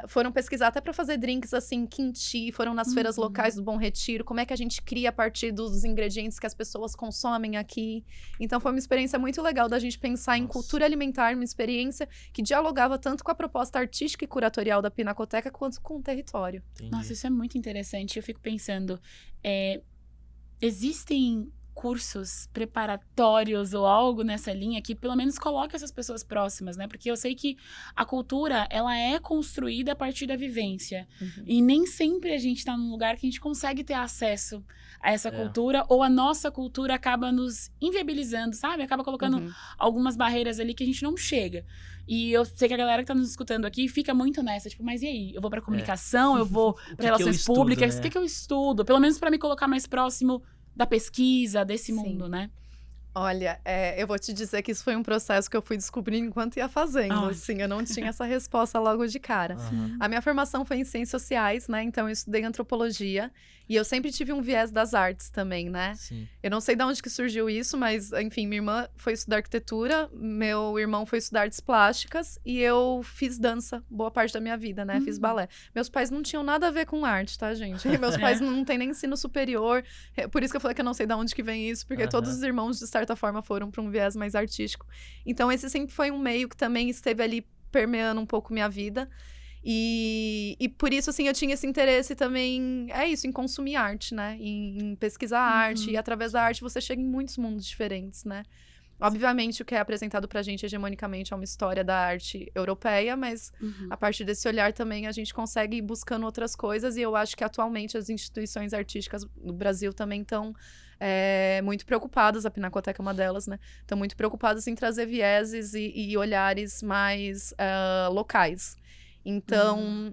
foram pesquisar até para fazer drinks assim, quinti, foram nas feiras locais do Bom Retiro, como é que a gente cria a partir dos ingredientes que as pessoas consomem aqui. Então foi uma experiência muito legal da gente pensar em cultura alimentar, uma experiência que dialogava tanto com a proposta artística e curatorial da Pinacoteca quanto com o território. Nossa, isso é muito interessante. Eu fico pensando, existem cursos preparatórios ou algo nessa linha que pelo menos coloque essas pessoas próximas, né? Porque eu sei que a cultura, ela é construída a partir da vivência. E nem sempre a gente tá num lugar que a gente consegue ter acesso a essa cultura, ou a nossa cultura acaba nos inviabilizando, sabe? Acaba colocando algumas barreiras ali que a gente não chega. E eu sei que a galera que tá nos escutando aqui fica muito nessa, tipo, mas e aí? Eu vou pra comunicação, eu vou pra relações públicas, o que eu estudo? Pelo menos pra me colocar mais próximo da pesquisa, desse mundo, né? Olha, eu vou te dizer que isso foi um processo que eu fui descobrindo enquanto ia fazendo, assim, eu não tinha essa resposta logo de cara. A minha formação foi em ciências sociais, né, então eu estudei antropologia, e eu sempre tive um viés das artes também, né? Sim. Eu não sei de onde que surgiu isso, mas, enfim, minha irmã foi estudar arquitetura, meu irmão foi estudar artes plásticas, e eu fiz dança boa parte da minha vida, né, fiz balé. Meus pais não tinham nada a ver com arte, tá, gente? Meus pais não têm nem ensino superior, por isso que eu falei que eu não sei de onde que vem isso, porque todos os irmãos, de certa forma, foram para um viés mais artístico. Então, esse sempre foi um meio que também esteve ali permeando um pouco minha vida. E por isso, assim, eu tinha esse interesse também, em consumir arte, né? Em pesquisar arte. E através da arte você chega em muitos mundos diferentes, né? Obviamente, o que é apresentado pra gente hegemonicamente é uma história da arte europeia, mas a partir desse olhar também a gente consegue ir buscando outras coisas. E eu acho que atualmente as instituições artísticas do Brasil também estão muito preocupadas, a Pinacoteca é uma delas, né? Estão muito preocupadas em trazer vieses e olhares mais locais. Então,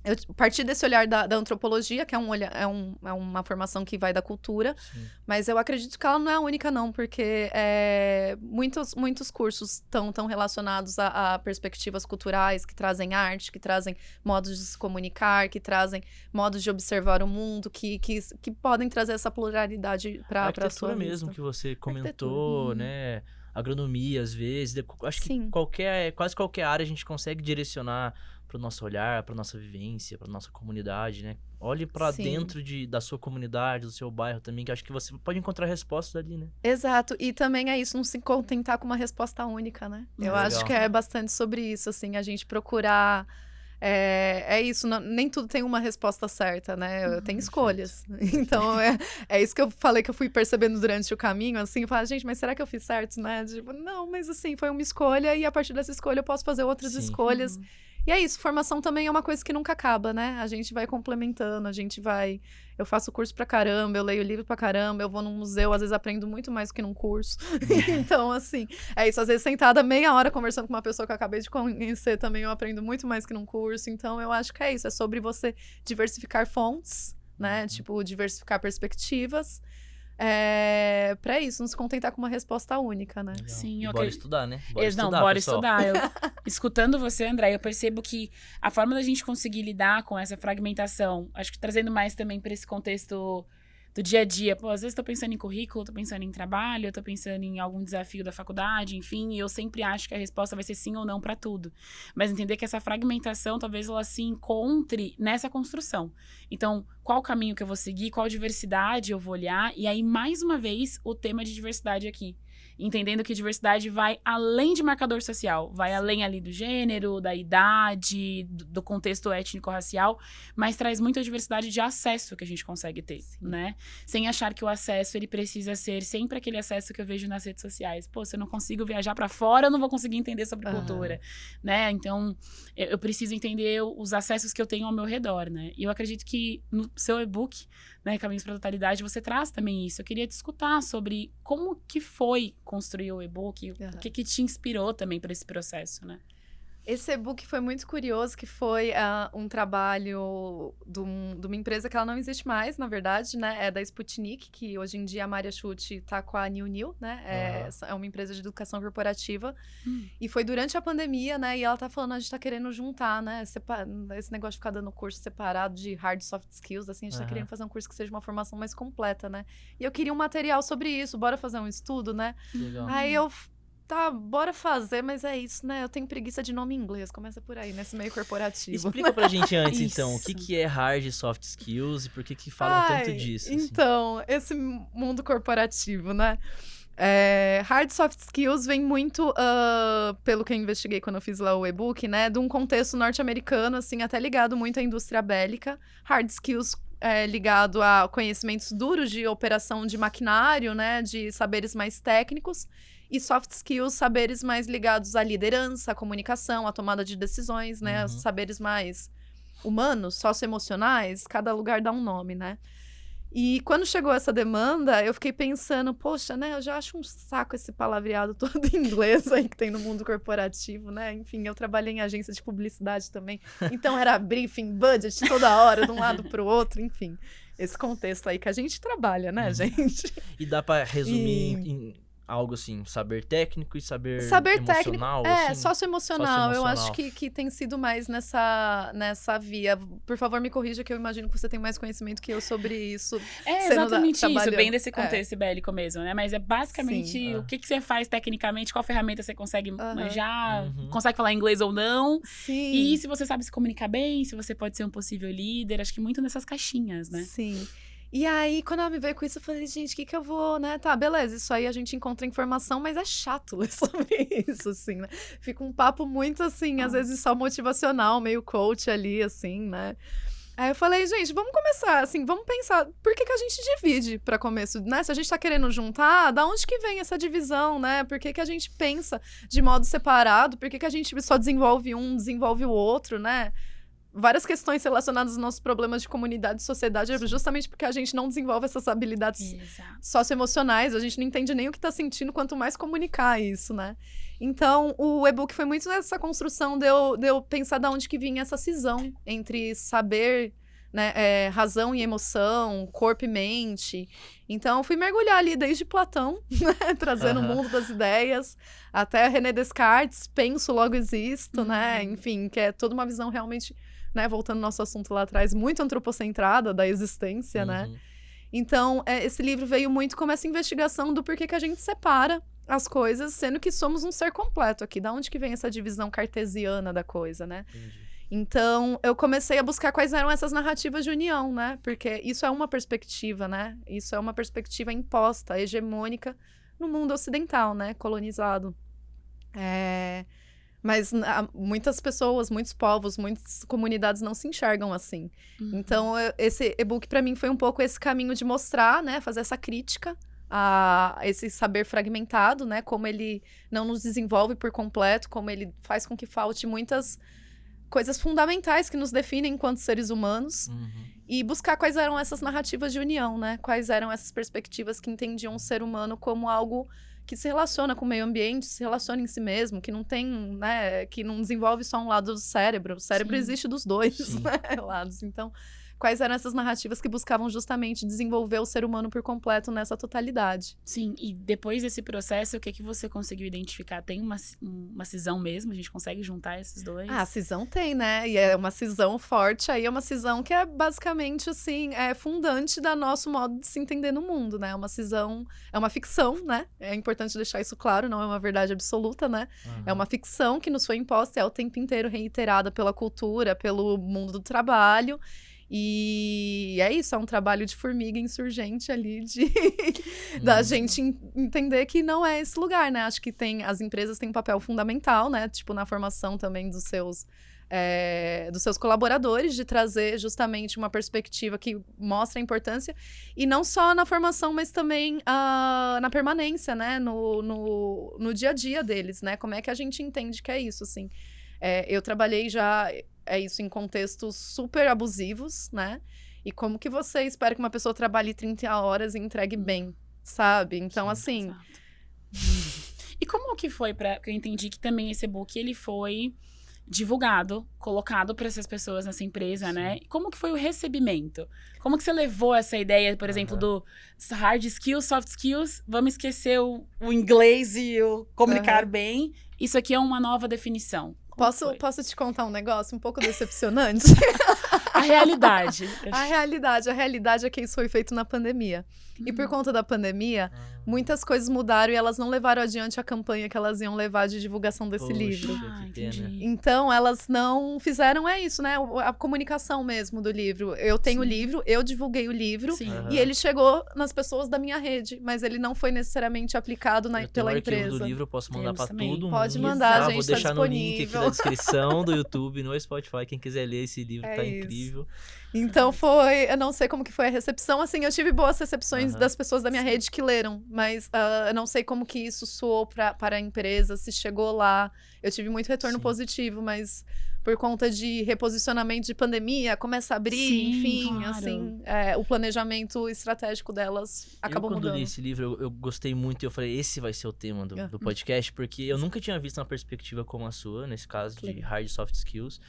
eu parti desse olhar da antropologia, que é uma formação que vai da cultura, mas eu acredito que ela não é a única, não, porque muitos cursos estão relacionados a perspectivas culturais, que trazem arte, que trazem modos de se comunicar, que trazem modos de observar o mundo, que podem trazer essa pluralidade para a sua vida. Mesmo que você comentou, né? Agronomia, às vezes. Acho que quase qualquer área a gente consegue direcionar para o nosso olhar, para nossa vivência, para nossa comunidade, né? Olhe para dentro da sua comunidade, do seu bairro também, que acho que você pode encontrar respostas ali, né? Exato. E também é isso, não se contentar com uma resposta única, né? Eu acho que é bastante sobre isso, assim, a gente procurar... isso, nem tudo tem uma resposta certa, né? Tem escolhas. Então, é isso que eu falei que eu fui percebendo durante o caminho, assim, falar, gente, mas será que eu fiz certo, né? Tipo, não, mas assim, foi uma escolha e a partir dessa escolha eu posso fazer outras escolhas. E é isso, formação também é uma coisa que nunca acaba, né? A gente vai complementando, eu faço curso pra caramba, eu leio livro pra caramba, eu vou num museu, às vezes aprendo muito mais do que num curso. Então, assim, é isso. Às vezes, sentada meia hora conversando com uma pessoa que eu acabei de conhecer também, eu aprendo muito mais que num curso. Então, eu acho que é isso. É sobre você diversificar fontes, né? Tipo, diversificar perspectivas. Pra isso, não se contentar com uma resposta única, né? Legal. Sim, bora estudar, né? Bora estudar. Escutando você, André, eu percebo que a forma da gente conseguir lidar com essa fragmentação, acho que trazendo mais também para esse contexto do dia a dia. Pô, às vezes tô pensando em currículo, tô pensando em trabalho, tô pensando em algum desafio da faculdade, enfim, e eu sempre acho que a resposta vai ser sim ou não para tudo. Mas entender que essa fragmentação, talvez ela se encontre nessa construção. Então, qual o caminho que eu vou seguir, qual diversidade eu vou olhar, e aí, mais uma vez, o tema de diversidade aqui. Entendendo que diversidade vai além de marcador social, vai além ali do gênero, da idade, do contexto étnico-racial, mas traz muita diversidade de acesso que a gente consegue ter, né? Sem achar que o acesso, ele precisa ser sempre aquele acesso que eu vejo nas redes sociais. Pô, se eu não consigo viajar pra fora, eu não vou conseguir entender sobre cultura, né? Então, eu preciso entender os acessos que eu tenho ao meu redor, né? E eu acredito que no seu e-book, né, Caminhos para a Totalidade, você traz também isso. Eu queria te escutar sobre como que foi construir o e-book, o que te inspirou também para esse processo, né? Esse e-book foi muito curioso, que foi um trabalho de uma empresa que ela não existe mais, na verdade, né? É da Sputnik, que hoje em dia a Maria Schutt tá com a New, né? É uma empresa de educação corporativa. E foi durante a pandemia, né? E ela tá falando, a gente tá querendo juntar, né? Esse negócio de ficar dando curso separado de hard e soft skills, assim, a gente tá querendo fazer um curso que seja uma formação mais completa, né? E eu queria um material sobre isso, bora fazer um estudo, né? Legal. Aí eu... Tá, bora fazer, mas é isso, né? Eu tenho preguiça de nome em inglês, começa por aí, nesse meio corporativo. Explica pra gente antes, então, o que é hard e soft skills e por que falam tanto disso? Então, assim. Esse mundo corporativo, né? Hard soft skills vem muito, pelo que eu investiguei quando eu fiz lá o e-book, né? De um contexto norte-americano, assim, até ligado muito à indústria bélica. Hard skills ligado a conhecimentos duros de operação de maquinário, né? De saberes mais técnicos. E soft skills, saberes mais ligados à liderança, à comunicação, à tomada de decisões, né? Os saberes mais humanos, socioemocionais. Cada lugar dá um nome, né? E quando chegou essa demanda, eu fiquei pensando, poxa, né, eu já acho um saco esse palavreado todo em inglês aí que tem no mundo corporativo, né? Enfim, eu trabalhei em agência de publicidade também, então era briefing, budget toda hora, de um lado pro outro, enfim. Esse contexto aí que a gente trabalha, né, gente? E dá pra resumir em algo assim, saber técnico e saber emocional? Técnico, assim? socioemocional. Eu acho que tem sido mais nessa via. Por favor, me corrija, que eu imagino que você tem mais conhecimento que eu sobre isso. Exatamente isso, bem desse contexto bélico mesmo, né? Mas é basicamente o que você faz tecnicamente, qual ferramenta você consegue manjar, consegue falar inglês ou não. Sim. E se você sabe se comunicar bem, se você pode ser um possível líder, acho que muito nessas caixinhas, né? Sim. E aí, quando ela me veio com isso, eu falei, gente, o que eu vou, né? Tá, beleza, isso aí a gente encontra informação, mas é chato ler sobre isso, assim, né? Fica um papo muito, assim, às vezes só motivacional, meio coach ali, assim, né? Aí eu falei, gente, vamos começar, assim, vamos pensar, por que a gente divide pra começo, né? Se a gente tá querendo juntar, da onde que vem essa divisão, né? Por que a gente pensa de modo separado? Por que a gente só desenvolve um, desenvolve o outro, né? Várias questões relacionadas aos nossos problemas de comunidade e sociedade é justamente porque a gente não desenvolve essas habilidades socioemocionais, a gente não entende nem o que tá sentindo, quanto mais comunicar isso, né? Então, o e-book foi muito nessa construção de eu pensar de onde que vinha essa cisão entre saber, né, razão e emoção, corpo e mente. Então, eu fui mergulhar ali desde Platão, né, trazendo o mundo das ideias, até René Descartes, penso, logo existo, né? Enfim, que é toda uma visão realmente, né, voltando ao nosso assunto lá atrás, muito antropocentrada da existência, né? Então, esse livro veio muito como essa investigação do porquê que a gente separa as coisas, sendo que somos um ser completo aqui. Da onde que vem essa divisão cartesiana da coisa, né? Entendi. Então, eu comecei a buscar quais eram essas narrativas de união, né? Porque isso é uma perspectiva, né? Isso é uma perspectiva imposta, hegemônica, no mundo ocidental, né? Colonizado. Mas muitas pessoas, muitos povos, muitas comunidades não se enxergam assim. Então, esse e-book para mim foi um pouco esse caminho de mostrar, né, fazer essa crítica a esse saber fragmentado, né, como ele não nos desenvolve por completo, como ele faz com que falte muitas coisas fundamentais que nos definem enquanto seres humanos, e buscar quais eram essas narrativas de união, né, quais eram essas perspectivas que entendiam o ser humano como algo que se relaciona com o meio ambiente, se relaciona em si mesmo, que não tem, né, que não desenvolve só um lado do cérebro. O cérebro existe dos dois, né, lados. Então, quais eram essas narrativas que buscavam justamente desenvolver o ser humano por completo nessa totalidade? Sim, e depois desse processo, o que você conseguiu identificar? Tem uma cisão mesmo? A gente consegue juntar esses dois? Ah, a cisão tem, né? E é uma cisão forte, aí é uma cisão que é basicamente, assim, fundante do nosso modo de se entender no mundo, né? Uma cisão, é uma ficção, né? É importante deixar isso claro, não é uma verdade absoluta, né? É uma ficção que nos foi imposta, é o tempo inteiro reiterada pela cultura, pelo mundo do trabalho. E é isso, é um trabalho de formiga insurgente ali, da gente entender que não é esse lugar, né? Acho que as empresas têm um papel fundamental, né? Tipo, na formação também dos seus colaboradores, de trazer justamente uma perspectiva que mostra a importância, e não só na formação, mas também na permanência, né? No dia a dia deles, né? Como é que a gente entende que é isso, assim? Eu trabalhei já... isso em contextos super abusivos, né? E como que você espera que uma pessoa trabalhe 30 horas e entregue bem, sabe? Então, assim... E como que foi que eu entendi que também esse e-book, ele foi divulgado, colocado para essas pessoas nessa empresa, né? Como que foi o recebimento? Como que você levou essa ideia, por exemplo, do hard skills, soft skills, vamos esquecer o inglês e o comunicar bem, isso aqui é uma nova definição. Posso te contar um negócio um pouco decepcionante? A realidade. A realidade é que isso foi feito na pandemia. E por conta da pandemia, muitas coisas mudaram e elas não levaram adiante a campanha que elas iam levar de divulgação desse Poxa, livro. que pena. Entendi. Então, elas não fizeram, isso, né? A comunicação mesmo do livro. Eu tenho o livro, eu divulguei o livro. Sim. Aham. E ele chegou nas pessoas da minha rede, mas ele não foi necessariamente aplicado Eu tenho pela o arquivo empresa. do livro, eu posso mandar Temos pra também. todo mundo. Pode mandar, tá? gente, Vou tá deixar no link aqui disponível. da descrição do YouTube, no Spotify. Quem quiser ler esse livro, É tá isso. incrível. Então eu não sei como que foi a recepção, assim, eu tive boas recepções das pessoas da minha rede que leram, mas eu não sei como que isso soou para a empresa, se chegou lá, eu tive muito retorno Sim. positivo, mas por conta de reposicionamento de pandemia, começa a abrir, Sim, enfim, claro. assim, o planejamento estratégico delas acabou Quando mudando. li esse livro, eu gostei muito e eu falei, esse vai ser o tema do podcast, porque eu nunca tinha visto uma perspectiva como a sua, nesse caso, de hard e soft skills.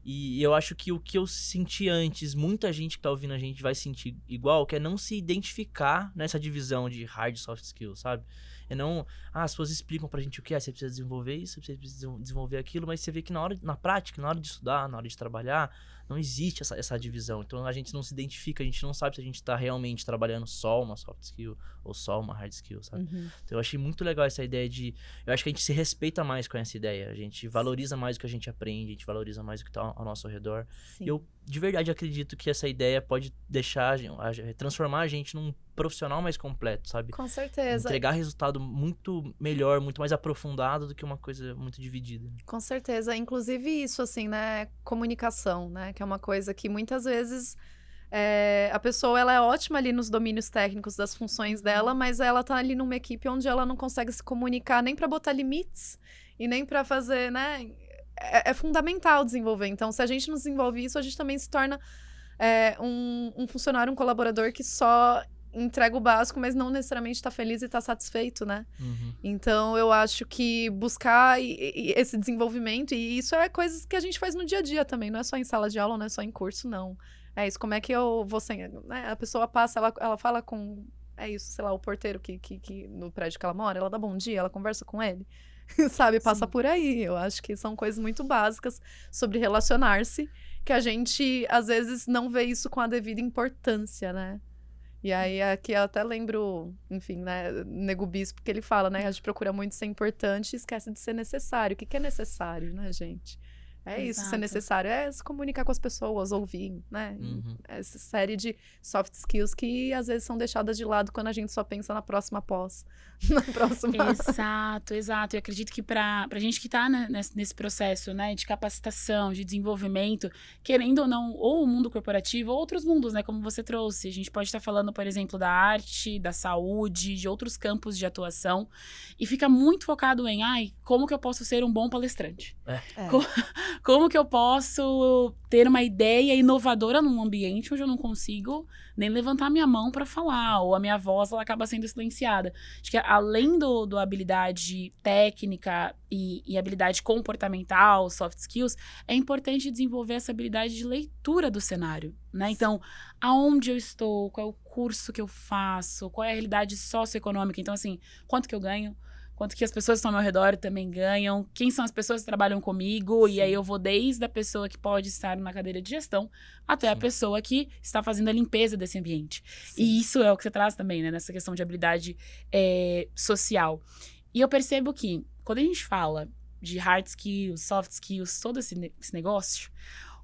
E eu acho que o que eu senti antes, muita gente que tá ouvindo a gente vai sentir igual, que é não se identificar nessa divisão de hard e soft skills, sabe? É não, as pessoas explicam pra gente o que é, você precisa desenvolver isso, você precisa desenvolver aquilo, mas você vê que na prática, na hora de estudar, na hora de trabalhar, não existe essa divisão. Então a gente não se identifica, a gente não sabe se a gente tá realmente trabalhando só uma soft skill ou só uma hard skill, sabe? Então eu achei muito legal essa ideia de... Eu acho que a gente se respeita mais com essa ideia, a gente valoriza mais o que a gente aprende, a gente valoriza mais o que tá ao nosso redor. Sim. E eu de verdade acredito que essa ideia pode deixar, transformar a gente num profissional mais completo, sabe? Com certeza. Entregar resultado muito melhor, muito mais aprofundado do que uma coisa muito dividida. Com certeza. Inclusive isso, assim, né? Comunicação, né? Que é uma coisa que muitas vezes a pessoa ela é ótima ali nos domínios técnicos das funções dela, mas ela tá ali numa equipe onde ela não consegue se comunicar nem para botar limites e nem para fazer, né? É fundamental desenvolver. Então, se a gente não desenvolve isso, a gente também se torna um funcionário, um colaborador que só entrega o básico, mas não necessariamente está feliz e está satisfeito, né? Então, eu acho que buscar esse desenvolvimento, e isso é coisas que a gente faz no dia a dia também, não é só em sala de aula, não é só em curso, não. É isso, como é que eu vou sem... Né? A pessoa passa, ela fala com... É isso, sei lá, o porteiro que no prédio que ela mora, ela dá bom dia, ela conversa com ele. Sabe, passa por aí. Eu acho que são coisas muito básicas sobre relacionar-se, que a gente, às vezes, não vê isso com a devida importância, né? E aí, aqui eu até lembro, enfim, né, Nego Bispo, porque ele fala, né, a gente procura muito ser importante e esquece de ser necessário. O que é necessário, né, gente? É isso, ser Exato. necessário é se comunicar com as pessoas, ouvir, né? Essa série de soft skills que às vezes são deixadas de lado quando a gente só pensa na próxima pós, na próxima... Exato. Eu acredito que pra gente que tá nesse processo, né, de capacitação, de desenvolvimento, querendo ou não, ou o mundo corporativo, ou outros mundos, né, como você trouxe. A gente pode estar falando, por exemplo, da arte, da saúde, de outros campos de atuação, e fica muito focado em, como que eu posso ser um bom palestrante? Como que eu posso ter uma ideia inovadora num ambiente onde eu não consigo nem levantar minha mão para falar, ou a minha voz ela acaba sendo silenciada. Acho que além do habilidade técnica e habilidade comportamental, soft skills, é importante desenvolver essa habilidade de leitura do cenário, né? Então, aonde eu estou, qual é o curso que eu faço, qual é a realidade socioeconômica. Então, assim, quanto que eu ganho? Quanto que as pessoas que estão ao meu redor também ganham, quem são as pessoas que trabalham comigo, e aí eu vou desde a pessoa que pode estar na cadeira de gestão até a pessoa que está fazendo a limpeza desse ambiente. E isso é o que você traz também, né, nessa questão de habilidade social. E eu percebo que, quando a gente fala de hard skills, soft skills, todo esse negócio,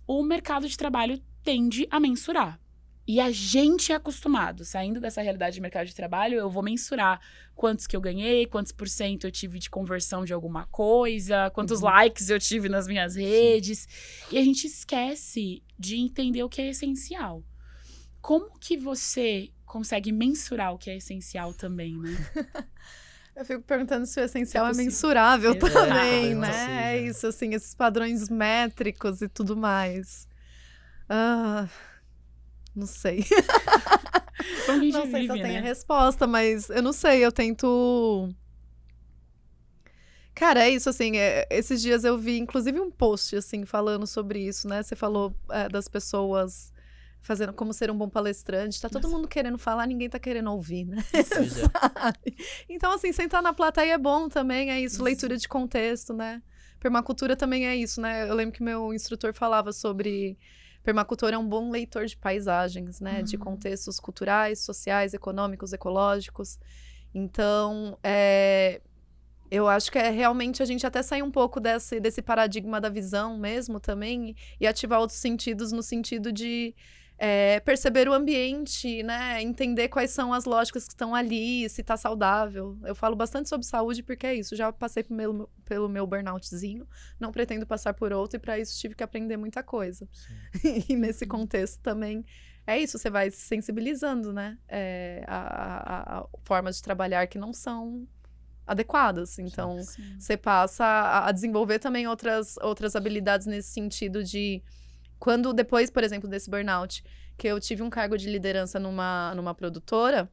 o mercado de trabalho tende a mensurar. E a gente é acostumado, saindo dessa realidade de mercado de trabalho, eu vou mensurar quantos que eu ganhei, quantos % eu tive de conversão de alguma coisa, quantos likes eu tive nas minhas redes. E a gente esquece de entender o que é essencial. Como que você consegue mensurar o que é essencial também, né? Eu fico perguntando se o essencial é possível. mensurável também, não né? seja. É isso, assim, esses padrões métricos e tudo mais. Não sei. Como que a gente Não sei se eu vive, tenho a né? resposta, mas eu não sei, eu tento... Cara, é isso, assim, esses dias eu vi, inclusive, um post, assim, falando sobre isso, né? Você falou das pessoas fazendo como ser um bom palestrante. Tá todo mundo querendo falar, ninguém tá querendo ouvir, né? Pois é. Sabe? Então, assim, sentar na plateia é bom também, é isso, leitura de contexto, né? Permacultura também é isso, né? Eu lembro que meu instrutor falava sobre permacultor é um bom leitor de paisagens, né? De contextos culturais, sociais, econômicos, ecológicos. Então, eu acho que realmente a gente até sair um pouco desse paradigma da visão mesmo também e ativar outros sentidos no sentido de perceber o ambiente, né? Entender quais são as lógicas que estão ali, se tá saudável. Eu falo bastante sobre saúde porque é isso. Já passei pelo meu burnoutzinho, não pretendo passar por outro e para isso tive que aprender muita coisa. E nesse contexto também é isso, você vai se sensibilizando, né? A formas de trabalhar que não são adequadas. Então, você passa a desenvolver também outras habilidades nesse sentido de... Quando depois, por exemplo, desse burnout, que eu tive um cargo de liderança numa produtora,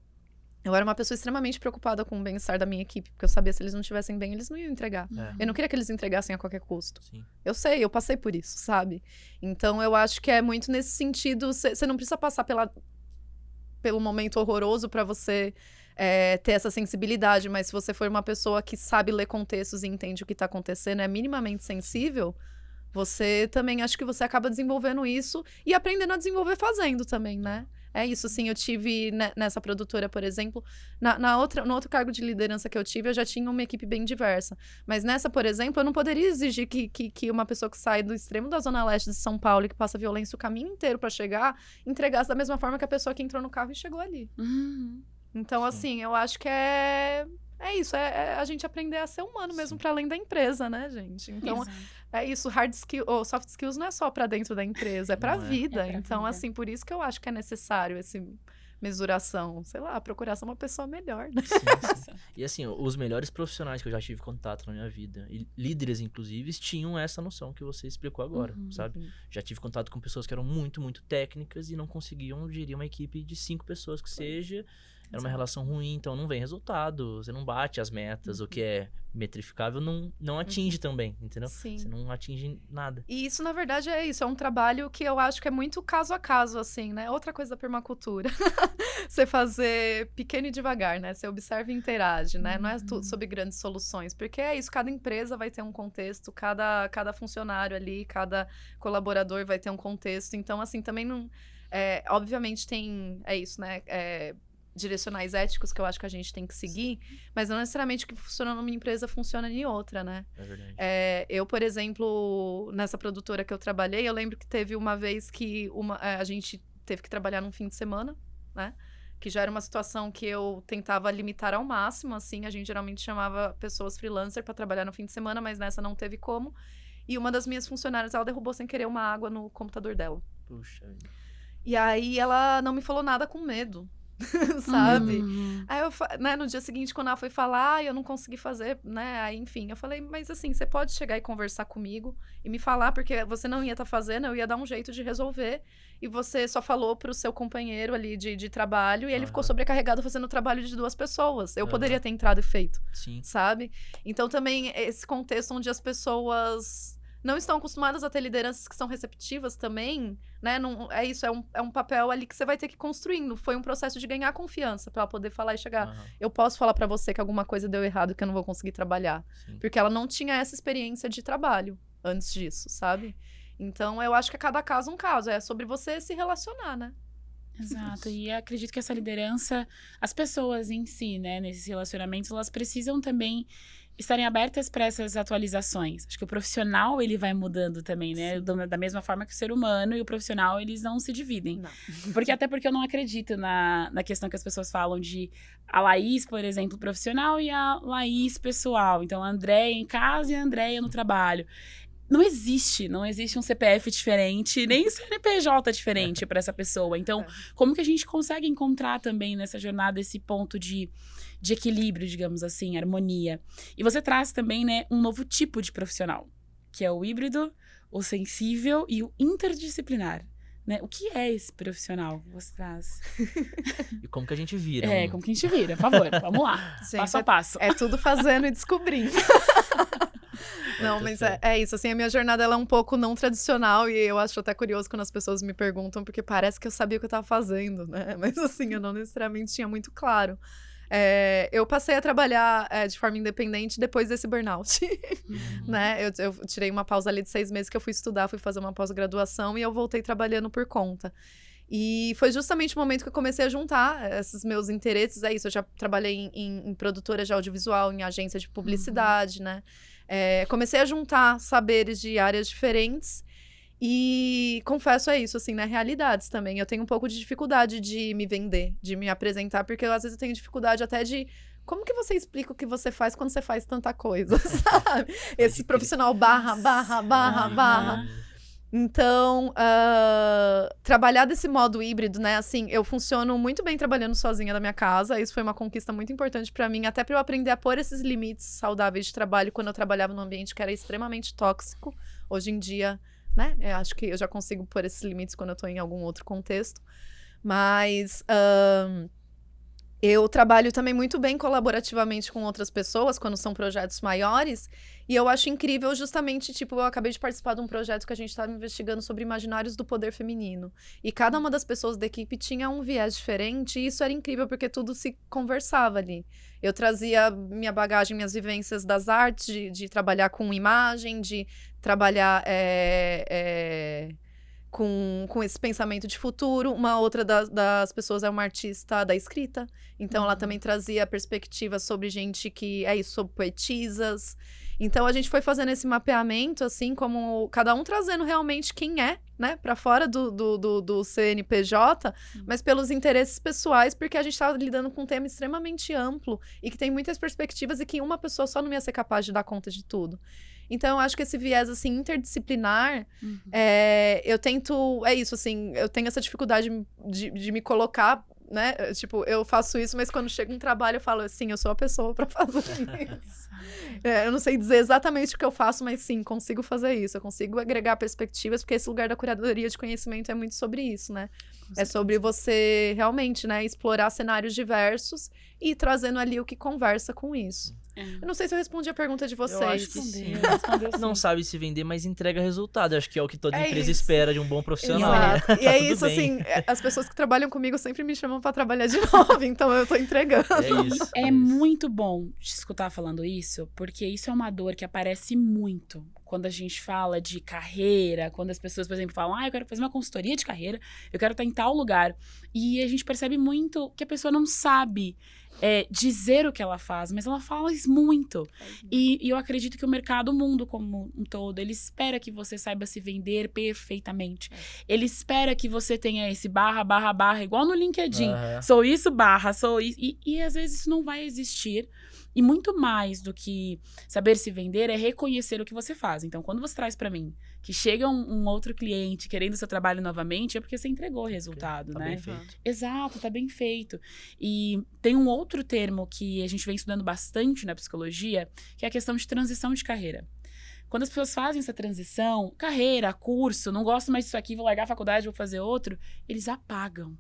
eu era uma pessoa extremamente preocupada com o bem-estar da minha equipe, porque eu sabia se eles não estivessem bem, eles não iam entregar. Eu não queria que eles entregassem a qualquer custo. Sim. Eu sei, eu passei por isso, sabe? Então, eu acho que é muito nesse sentido, você não precisa passar pelo momento horroroso para você ter essa sensibilidade, mas se você for uma pessoa que sabe ler contextos e entende o que tá acontecendo, é minimamente sensível, você também, acho que você acaba desenvolvendo isso e aprendendo a desenvolver fazendo também, né? É isso, assim, eu tive nessa produtora, por exemplo, no outro cargo de liderança que eu tive, eu já tinha uma equipe bem diversa. Mas nessa, por exemplo, eu não poderia exigir que uma pessoa que sai do extremo da Zona Leste de São Paulo e que passa violência o caminho inteiro para chegar, entregasse da mesma forma que a pessoa que entrou no carro e chegou ali. Então, assim, eu acho que é isso, a gente aprender a ser humano mesmo para além da empresa, né, gente? Então, é isso, hard skill ou soft skills não é só para dentro da empresa, é para a vida. Então, assim, por isso que eu acho que é necessário esse mesuração, sei lá, procurar ser uma pessoa melhor, né? Sim. E assim, os melhores profissionais que eu já tive contato na minha vida, e líderes inclusive, tinham essa noção que você explicou agora, sabe? Já tive contato com pessoas que eram muito, muito técnicas e não conseguiam gerir uma equipe de 5 pessoas que seja. Era uma relação ruim, então não vem resultado, você não bate as metas, o que é metrificável não atinge também, entendeu? Sim. Você não atinge nada. E isso, na verdade, é isso, é um trabalho que eu acho que é muito caso a caso, assim, né? Outra coisa da permacultura, você fazer pequeno e devagar, né? Você observa e interage, né? Não é tudo sobre grandes soluções, porque é isso, cada empresa vai ter um contexto, cada funcionário ali, cada colaborador vai ter um contexto, então, assim, também não... obviamente tem, isso, né? Direcionais éticos que eu acho que a gente tem que seguir, mas não necessariamente o que funciona numa empresa funciona em outra, né? É verdade. Eu, por exemplo, nessa produtora que eu trabalhei, eu lembro que teve uma vez que a gente teve que trabalhar num fim de semana, né? Que já era uma situação que eu tentava limitar ao máximo, assim, a gente geralmente chamava pessoas freelancer para trabalhar no fim de semana, mas nessa não teve como. E uma das minhas funcionárias, ela derrubou sem querer uma água no computador dela. Puxa vida. E aí ela não me falou nada com medo. Sabe? Aí né, no dia seguinte, quando ela foi falar, eu não consegui fazer, né? Aí, enfim, eu falei, mas assim, você pode chegar e conversar comigo e me falar, porque você não ia estar fazendo, eu ia dar um jeito de resolver. E você só falou pro seu companheiro ali de trabalho e ele ficou sobrecarregado fazendo o trabalho de 2 pessoas. Eu poderia ter entrado e feito, sabe? Então, também, esse contexto onde as pessoas não estão acostumadas a ter lideranças que são receptivas também, né? Não, é isso, é um papel ali que você vai ter que ir construindo. Foi um processo de ganhar confiança para ela poder falar e chegar. Eu posso falar para você que alguma coisa deu errado, que eu não vou conseguir trabalhar. Porque ela não tinha essa experiência de trabalho antes disso, sabe? Então, eu acho que cada caso é um caso. É sobre você se relacionar, né? Exato, e acredito que essa liderança, as pessoas em si, né, nesses relacionamentos, elas precisam também estarem abertas para essas atualizações. Acho que o profissional, ele vai mudando também, né? Da mesma forma que o ser humano e o profissional, eles não se dividem. Não. Até porque eu não acredito na questão que as pessoas falam de a Laís, por exemplo, profissional e a Laís pessoal. Então, a Andréia em casa e a Andréia no trabalho. Não existe um CPF diferente, nem CNPJ diferente para essa pessoa. Então, como que a gente consegue encontrar também nessa jornada esse ponto de equilíbrio, digamos assim, harmonia? E você traz também, né, um novo tipo de profissional, que é o híbrido, o sensível e o interdisciplinar. Né? O que é esse profissional que você traz? E como que a gente vira? Como que a gente vira, por favor, vamos lá, gente, passo a passo. É tudo fazendo e descobrindo. Não, mas é isso, assim, a minha jornada ela é um pouco não tradicional e eu acho até curioso quando as pessoas me perguntam, porque parece que eu sabia o que eu tava fazendo, né? Mas assim, eu não necessariamente tinha muito claro. Eu passei a trabalhar de forma independente depois desse burnout, né? Eu tirei uma pausa ali de 6 meses que eu fui estudar, fui fazer uma pós-graduação e eu voltei trabalhando por conta. E foi justamente o momento que eu comecei a juntar esses meus interesses. É isso, eu já trabalhei em produtora de audiovisual, em agência de publicidade, né? Comecei a juntar saberes de áreas diferentes. E confesso, é isso, assim, né? Realidades também. Eu tenho um pouco de dificuldade de me vender, de me apresentar, porque às vezes eu tenho dificuldade até de... Como que você explica o que você faz quando você faz tanta coisa, sabe? Esse profissional barra. Então, trabalhar desse modo híbrido, né? Assim, eu funciono muito bem trabalhando sozinha na minha casa. Isso foi uma conquista muito importante pra mim, até pra eu aprender a pôr esses limites saudáveis de trabalho quando eu trabalhava num ambiente que era extremamente tóxico. Hoje em dia... né? Eu acho que eu já consigo pôr esses limites quando eu tô em algum outro contexto. Mas eu trabalho também muito bem colaborativamente com outras pessoas, quando são projetos maiores. E eu acho incrível justamente, tipo, eu acabei de participar de um projeto que a gente estava investigando sobre imaginários do poder feminino. E cada uma das pessoas da equipe tinha um viés diferente. E isso era incrível, porque tudo se conversava ali. Eu trazia minha bagagem, minhas vivências das artes, de trabalhar com imagem, de trabalhar com esse pensamento de futuro. Uma outra das pessoas é uma artista da escrita. Então, ela também trazia perspectivas sobre gente que... sobre poetisas. Então, a gente foi fazendo esse mapeamento, assim, como cada um trazendo realmente quem é, né? Pra fora do CNPJ, mas pelos interesses pessoais, porque a gente estava lidando com um tema extremamente amplo e que tem muitas perspectivas e que uma pessoa só não ia ser capaz de dar conta de tudo. Então, eu acho que esse viés, assim, interdisciplinar, eu tento... É isso, assim, eu tenho essa dificuldade de me colocar, né? Tipo, eu faço isso, mas quando chega um trabalho, eu falo assim, eu sou a pessoa pra fazer isso. Eu não sei dizer exatamente o que eu faço, mas sim, consigo fazer isso. Eu consigo agregar perspectivas, porque esse lugar da curadoria de conhecimento é muito sobre isso, né? É sobre você realmente, né, explorar cenários diversos e ir trazendo ali o que conversa com isso. Eu não sei se eu respondi a pergunta de vocês. Eu acho que sim. Não sabe se vender, mas entrega resultado. Eu acho que é o que toda empresa espera de um bom profissional. Né? E é isso, assim, as pessoas que trabalham comigo sempre me chamam pra trabalhar de novo, então eu tô entregando. É muito bom te escutar falando isso, porque isso é uma dor que aparece muito quando a gente fala de carreira, quando as pessoas, por exemplo, falam, eu quero fazer uma consultoria de carreira, eu quero estar em tal lugar. E a gente percebe muito que a pessoa não sabe dizer o que ela faz, mas ela fala isso muito. E eu acredito que o mercado, o mundo como um todo, ele espera que você saiba se vender perfeitamente. Ele espera que você tenha esse barra, igual no LinkedIn. Sou isso, sou isso. E às vezes isso não vai existir. E muito mais do que saber se vender é reconhecer o que você faz. Então, quando você traz pra mim que chega um outro cliente querendo o seu trabalho novamente, é porque você entregou o resultado, né? Bem feito. Exato, tá bem feito. E tem um outro termo que a gente vem estudando bastante na psicologia, que é a questão de transição de carreira. Quando as pessoas fazem essa transição, carreira, curso, não gosto mais disso aqui, vou largar a faculdade, vou fazer outro, eles apagam.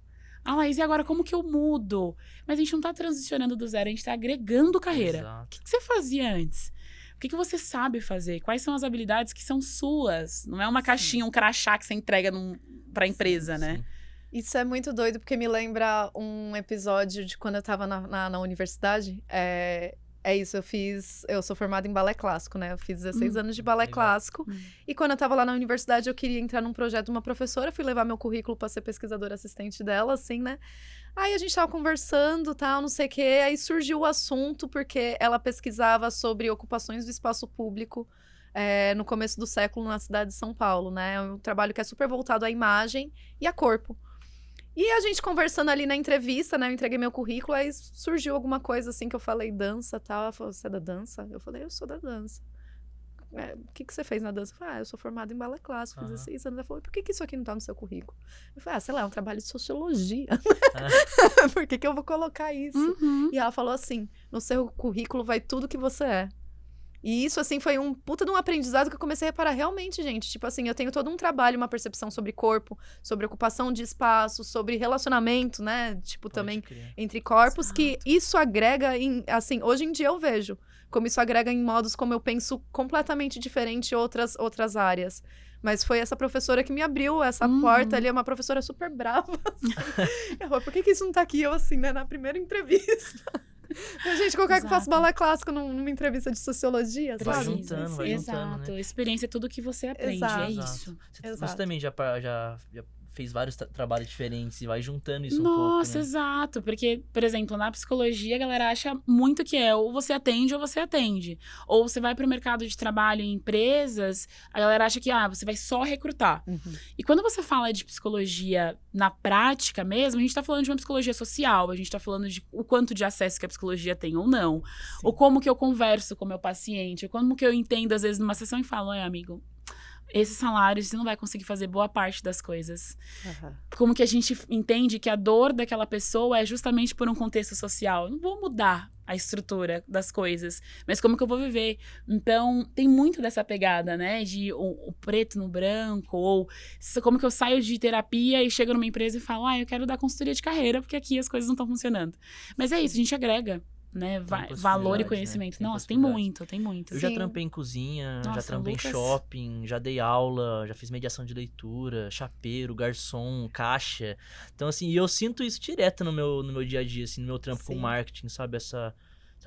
Laís, e agora como que eu mudo? Mas a gente não tá transicionando do zero, a gente tá agregando carreira. Exato. O que você fazia antes? O que você sabe fazer? Quais são as habilidades que são suas? Não é uma caixinha, um crachá que você entrega pra empresa, né? Isso é muito doido, porque me lembra um episódio de quando eu tava na universidade. É isso, eu sou formada em balé clássico, né? Eu fiz 16 anos de balé clássico. E quando eu tava lá na universidade, eu queria entrar num projeto de uma professora. Fui levar meu currículo pra ser pesquisadora assistente dela, assim, né? Aí a gente tava conversando, tal, não sei o quê. Aí surgiu o assunto, porque ela pesquisava sobre ocupações do espaço público no começo do século na cidade de São Paulo, né? É um trabalho que é super voltado à imagem e a corpo. E a gente conversando ali na entrevista, né? Eu entreguei meu currículo, aí surgiu alguma coisa assim que eu falei, dança, tal. Ela falou, você é da dança? Eu falei, eu sou da dança. O que você fez na dança? Eu falei, eu sou formada em balé clássico, fiz 16 anos. Ela falou, por que isso aqui não tá no seu currículo? Eu falei, sei lá, é um trabalho de sociologia. Por que eu vou colocar isso? E ela falou assim, no seu currículo vai tudo que você é. E isso, assim, foi um puta de um aprendizado que eu comecei a reparar realmente, gente. Tipo assim, eu tenho todo um trabalho, uma percepção sobre corpo, sobre ocupação de espaço, sobre relacionamento, né? Tipo, também entre corpos, que isso agrega assim, hoje em dia eu vejo como isso agrega em modos como eu penso completamente diferente em outras áreas. Mas foi essa professora que me abriu essa porta ali, é uma professora super brava, assim. Eu falei, por que isso não tá aqui? Eu, assim, né, na primeira entrevista. Gente, qualquer que Exato. faça balé clássico numa entrevista de sociologia, Vai sabe? juntando, vai Exato. juntando, né? Experiência é tudo que você aprende, Exato. é Exato. isso. Você Exato. também já fez vários trabalhos diferentes e vai juntando isso um Nossa, pouco, né? exato. Porque, por exemplo, na psicologia, a galera acha muito que ou você atende ou você atende. Ou você vai pro mercado de trabalho em empresas, a galera acha que, você vai só recrutar. Uhum. E quando você fala de psicologia na prática mesmo, a gente tá falando de uma psicologia social, a gente tá falando de o quanto de acesso que a psicologia tem ou não. Ou como que eu converso com o meu paciente, ou como que eu entendo, às vezes, numa sessão e falo, amigo, esse salário você não vai conseguir fazer boa parte das coisas. Uhum. Como que a gente entende que a dor daquela pessoa é justamente por um contexto social. Eu não vou mudar a estrutura das coisas, mas como que eu vou viver? Então, tem muito dessa pegada, né? De o preto no branco, ou como que eu saio de terapia e chego numa empresa e falo, eu quero dar consultoria de carreira, porque aqui as coisas não estão funcionando. Mas é isso, a gente agrega, né? Valor e conhecimento. Né? Nossa, tem muito. Eu já trampei em cozinha, já Nossa, trampei Lucas... em shopping, já dei aula, já fiz mediação de leitura, chapeiro, garçom, caixa. Então, assim, eu sinto isso direto no meu dia a dia, assim, no meu trampo com marketing, sabe? Essa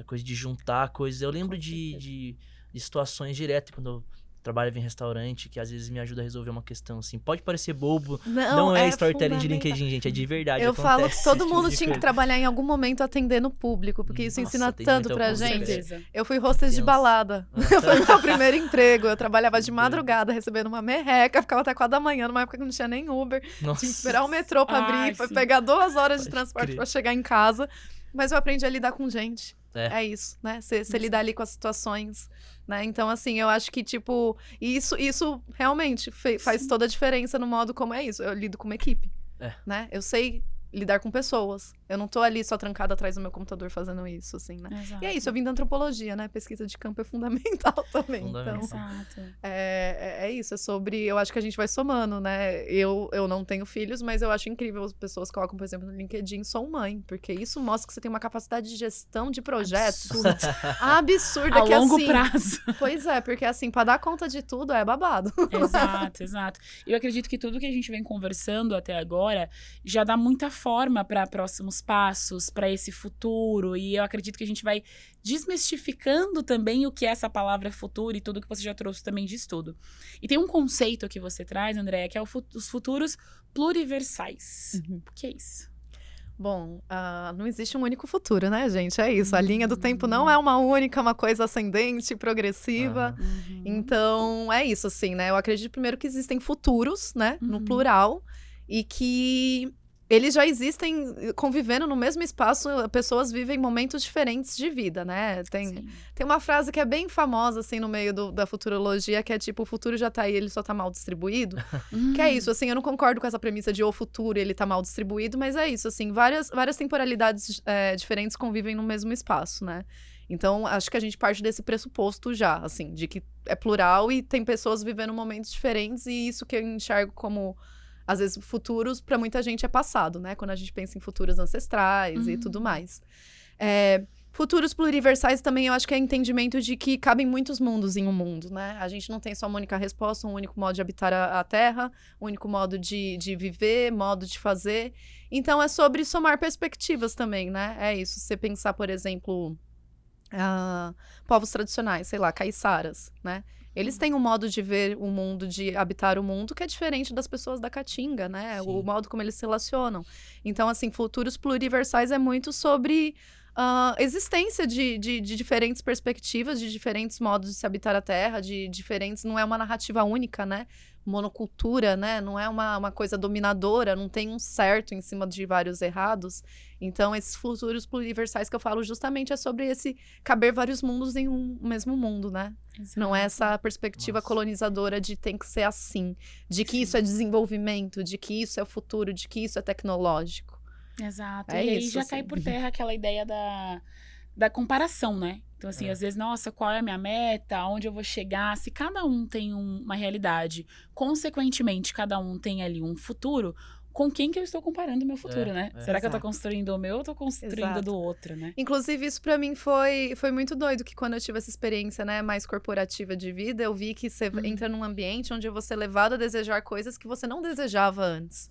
coisa de juntar coisas. Eu lembro de situações direto quando eu trabalhava em restaurante, que às vezes me ajuda a resolver uma questão, assim. Pode parecer bobo, não é storytelling de LinkedIn, gente, é de verdade. Eu falo que acontece todo esse mundo tipo de tinha que coisa. trabalhar em algum momento atendendo o público, porque isso Nossa, ensina tem tanto muita pra coisa, gente. Certeza. Eu fui hostess de Deus. balada. Foi o meu primeiro emprego. Eu trabalhava de madrugada, recebendo uma merreca, ficava até 4 da manhã, numa época que não tinha nem Uber. Nossa. Tinha que esperar o metrô pra abrir, Sim. pegar 2 horas de Pode transporte crer. pra chegar em casa. Mas eu aprendi a lidar com gente. É. É isso, né? Você lidar ali com as situações, né? Então, assim, eu acho que, tipo, isso realmente faz toda a diferença no modo como é isso. Eu lido com uma equipe, né? Eu sei lidar com pessoas. Eu não tô ali só trancada atrás do meu computador fazendo isso, assim, né? Exato. E é isso, eu vim da antropologia, né? Pesquisa de campo é fundamental também. Fundamental. Então, Exato. é isso, é sobre... Eu acho que a gente vai somando, né? Eu não tenho filhos, mas eu acho incrível as pessoas colocam, por exemplo, no LinkedIn, sou mãe, porque isso mostra que você tem uma capacidade de gestão de projetos absurda. A que, longo assim, prazo. Pois é, porque assim, pra dar conta de tudo é babado. Exato. Eu acredito que tudo que a gente vem conversando até agora já dá muita forma para próximos passos, para esse futuro. E eu acredito que a gente vai desmistificando também o que é essa palavra futuro e tudo que você já trouxe também de estudo. E tem um conceito que você traz, Andréa, que é os futuros pluriversais. O que é isso? Bom, não existe um único futuro, né, gente? É isso. A linha do tempo não é uma única, uma coisa ascendente, progressiva. Então, é isso, assim, né? Eu acredito primeiro que existem futuros, né? No plural. E que eles já existem convivendo no mesmo espaço, pessoas vivem momentos diferentes de vida, né? Tem uma frase que é bem famosa, assim, no meio da futurologia, que é tipo, o futuro já tá aí, ele só tá mal distribuído. Que é isso, assim, eu não concordo com essa premissa de o futuro, ele tá mal distribuído, mas é isso, assim, várias temporalidades diferentes convivem no mesmo espaço, né? Então, acho que a gente parte desse pressuposto já, assim, de que é plural e tem pessoas vivendo momentos diferentes, e isso que eu enxergo como... Às vezes, futuros, para muita gente, é passado, né? Quando a gente pensa em futuros ancestrais e tudo mais. Futuros pluriversais também, eu acho que é entendimento de que cabem muitos mundos em um mundo, né? A gente não tem só uma única resposta, um único modo de habitar a Terra, um único modo de viver, modo de fazer. Então, é sobre somar perspectivas também, né? É isso. Você pensar, por exemplo, povos tradicionais, sei lá, caiçaras, né? Eles têm um modo de ver o mundo, de habitar o mundo, que é diferente das pessoas da Caatinga, né? Sim. O modo como eles se relacionam. Então, assim, futuros pluriversais é muito sobre existência de diferentes perspectivas, de diferentes modos de se habitar a Terra, de diferentes... Não é uma narrativa única, né? Monocultura, né? Não é uma coisa dominadora, não tem um certo em cima de vários errados. Então, esses futuros pluriversais que eu falo justamente é sobre esse caber vários mundos em um mesmo mundo, né? Exato. Não é essa perspectiva colonizadora de tem que ser assim, de que isso é desenvolvimento, de que isso é o futuro, de que isso é tecnológico. Exato. É e aí isso, já assim. cai por terra aquela ideia da comparação, né? Então, assim, às vezes, nossa, qual é a minha meta? Onde eu vou chegar? Se cada um tem uma realidade, consequentemente, cada um tem ali um futuro, com quem que eu estou comparando o meu futuro, né? Será que eu tô construindo o meu ou eu tô construindo do outro, né? Inclusive, isso pra mim foi muito doido, que quando eu tive essa experiência, né, mais corporativa de vida, eu vi que você entra num ambiente onde você é levado a desejar coisas que você não desejava antes.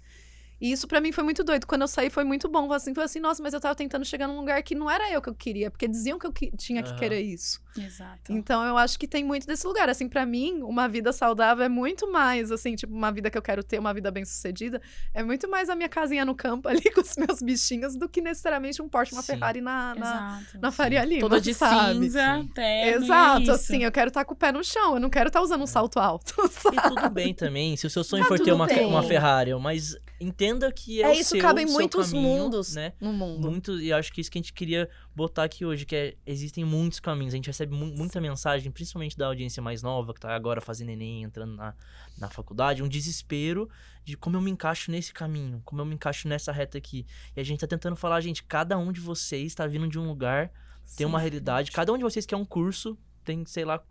E isso pra mim foi muito doido. Quando eu saí foi muito bom. Foi assim, nossa, mas eu tava tentando chegar num lugar que não era eu que eu queria. Porque diziam que eu tinha que querer isso. Exato. Então eu acho que tem muito desse lugar. Assim, pra mim, uma vida saudável é muito mais, assim, tipo, uma vida que eu quero ter, uma vida bem-sucedida. É muito mais a minha casinha no campo ali com os meus bichinhos do que necessariamente um Porsche, uma Sim. Ferrari na Exato. Faria Lima, Toda de sabe? cinza, Sim. terno, Exato, e é isso. assim, eu quero estar com o pé no chão. Eu não quero estar usando um salto alto, sabe? E tudo bem também, se o seu sonho Tá for ter tudo bem. uma Ferrari, mas entenda que é o isso, seu, cabem o seu muitos caminho, mundos né? no mundo. Muito, e acho que isso que a gente queria botar aqui hoje, existem muitos caminhos. A gente recebe muita mensagem, principalmente da audiência mais nova, que tá agora fazendo Enem, entrando na faculdade, um desespero de como eu me encaixo nesse caminho, como eu me encaixo nessa reta aqui. E a gente tá tentando falar, gente, cada um de vocês tá vindo de um lugar, tem uma realidade, cada um de vocês quer um curso, tem, sei lá,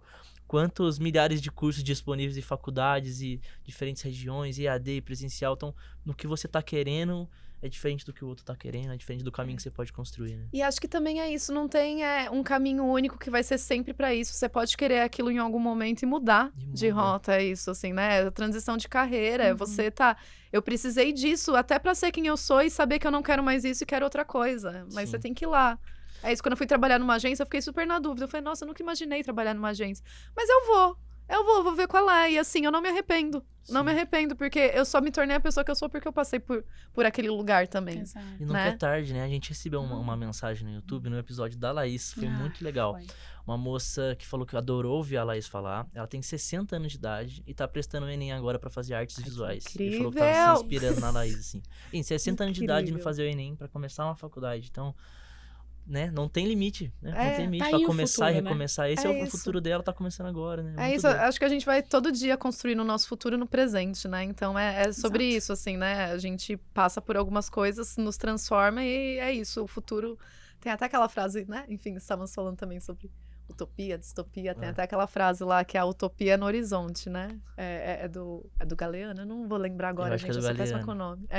quantos milhares de cursos disponíveis em faculdades e diferentes regiões, EAD e presencial. Então, no que você tá querendo é diferente do que o outro tá querendo, é diferente do caminho que você pode construir, né? E acho que também é isso, não tem um caminho único que vai ser sempre pra isso. Você pode querer aquilo em algum momento e mudar de rota, é isso, assim, né? A transição de carreira, é você eu precisei disso até pra ser quem eu sou e saber que eu não quero mais isso e quero outra coisa. Mas você tem que ir lá. É isso, quando eu fui trabalhar numa agência, eu fiquei super na dúvida. Eu falei, nossa, eu nunca imaginei trabalhar numa agência. Mas eu vou ver qual é. E assim, eu não me arrependo. Sim. Não me arrependo, porque eu só me tornei a pessoa que eu sou porque eu passei por aquele lugar também. Exato. E nunca é tarde, né? A gente recebeu uma mensagem no YouTube, no episódio da Laís, foi muito legal. Foi. Uma moça que falou que adorou ouvir a Laís falar. Ela tem 60 anos de idade e tá prestando o Enem agora pra fazer artes visuais. E falou que tava se inspirando na Laís, assim. Em 60 anos de idade não fazer o Enem pra começar uma faculdade. Então, né? Não tem limite, né? Não tem limite pra começar futuro, e recomeçar. Né? Esse é o futuro dela, tá começando agora, né? É isso, acho que a gente vai todo dia construir o nosso futuro no presente, né? Então é sobre isso, assim, né? A gente passa por algumas coisas, nos transforma e é isso. O futuro tem até aquela frase, né? Enfim, estávamos falando também sobre utopia, distopia. Tem até aquela frase lá que é a utopia no horizonte, né? É do Galeano, eu não vou lembrar agora, gente. Eu sou péssima com o nome.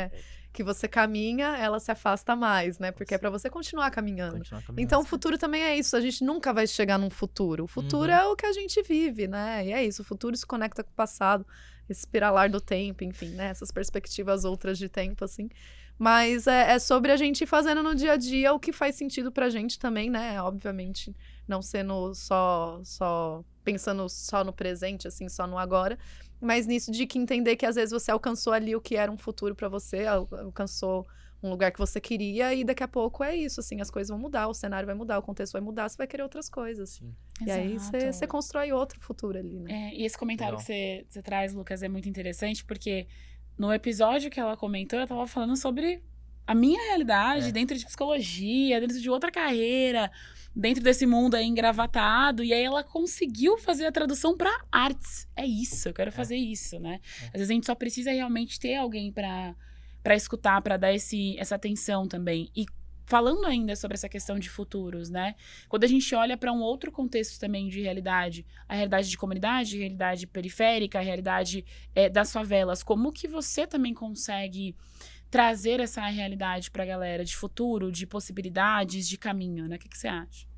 Que você caminha, ela se afasta mais, né? Porque é pra você continuar caminhando. Então, o futuro também é isso. A gente nunca vai chegar num futuro. O futuro é o que a gente vive, né? E é isso. O futuro se conecta com o passado. Esse espiralar do tempo, enfim, né? Essas perspectivas outras de tempo, assim. Mas é sobre a gente ir fazendo no dia a dia o que faz sentido pra gente também, né? Obviamente, não sendo só pensando só no presente, assim, só no agora. Mas nisso de que entender que às vezes você alcançou ali o que era um futuro pra você, alcançou um lugar que você queria e daqui a pouco é isso, assim, as coisas vão mudar, o cenário vai mudar, o contexto vai mudar, você vai querer outras coisas. Sim. E aí você constrói outro futuro ali, né? E esse comentário que você traz, Lucas, é muito interessante, porque no episódio que ela comentou, ela tava falando sobre a minha realidade dentro de psicologia, dentro de outra carreira, dentro desse mundo aí engravatado, e aí ela conseguiu fazer a tradução pra artes. É isso, eu quero fazer isso, né? Às vezes a gente só precisa realmente ter alguém pra escutar, pra dar essa atenção também. E falando ainda sobre essa questão de futuros, né? Quando a gente olha para um outro contexto também de realidade, a realidade de comunidade, a realidade periférica, a realidade das favelas, como que você também consegue trazer essa realidade pra galera de futuro, de possibilidades, de caminho, né? O que você acha?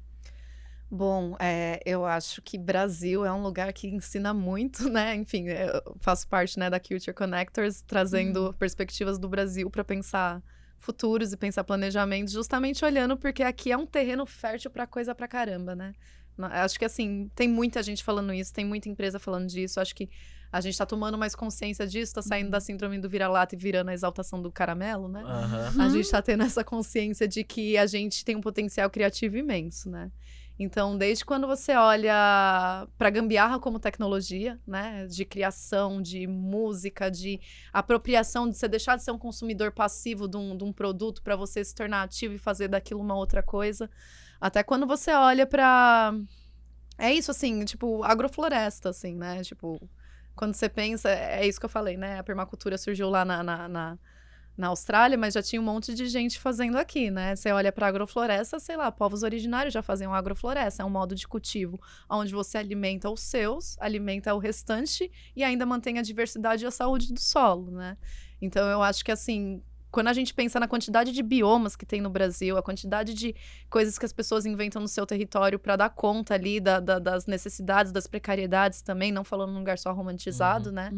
Bom, eu acho que Brasil é um lugar que ensina muito, né? Enfim, eu faço parte, né, da Culture Connectors, trazendo perspectivas do Brasil para pensar futuros e pensar planejamentos, justamente olhando porque aqui é um terreno fértil para coisa pra caramba, né? Acho que, assim, tem muita gente falando isso, tem muita empresa falando disso, acho que a gente tá tomando mais consciência disso, tá saindo da síndrome do vira-lata e virando a exaltação do caramelo, né? A gente tá tendo essa consciência de que a gente tem um potencial criativo imenso, né? Então, desde quando você olha para gambiarra como tecnologia, né, de criação, de música, de apropriação, de você deixar de ser um consumidor passivo de um produto para você se tornar ativo e fazer daquilo uma outra coisa, até quando você olha para... É isso, assim, tipo, agrofloresta, assim, né? Tipo, quando você pensa... É isso que eu falei, né? A permacultura surgiu lá na Austrália, mas já tinha um monte de gente fazendo aqui, né? Você olha para agrofloresta, sei lá, povos originários já faziam agrofloresta, é um modo de cultivo onde você alimenta os seus, alimenta o restante e ainda mantém a diversidade e a saúde do solo, né? Então eu acho que, assim, quando a gente pensa na quantidade de biomas que tem no Brasil, a quantidade de coisas que as pessoas inventam no seu território para dar conta ali das necessidades, das precariedades também, não falando num lugar só romantizado, né?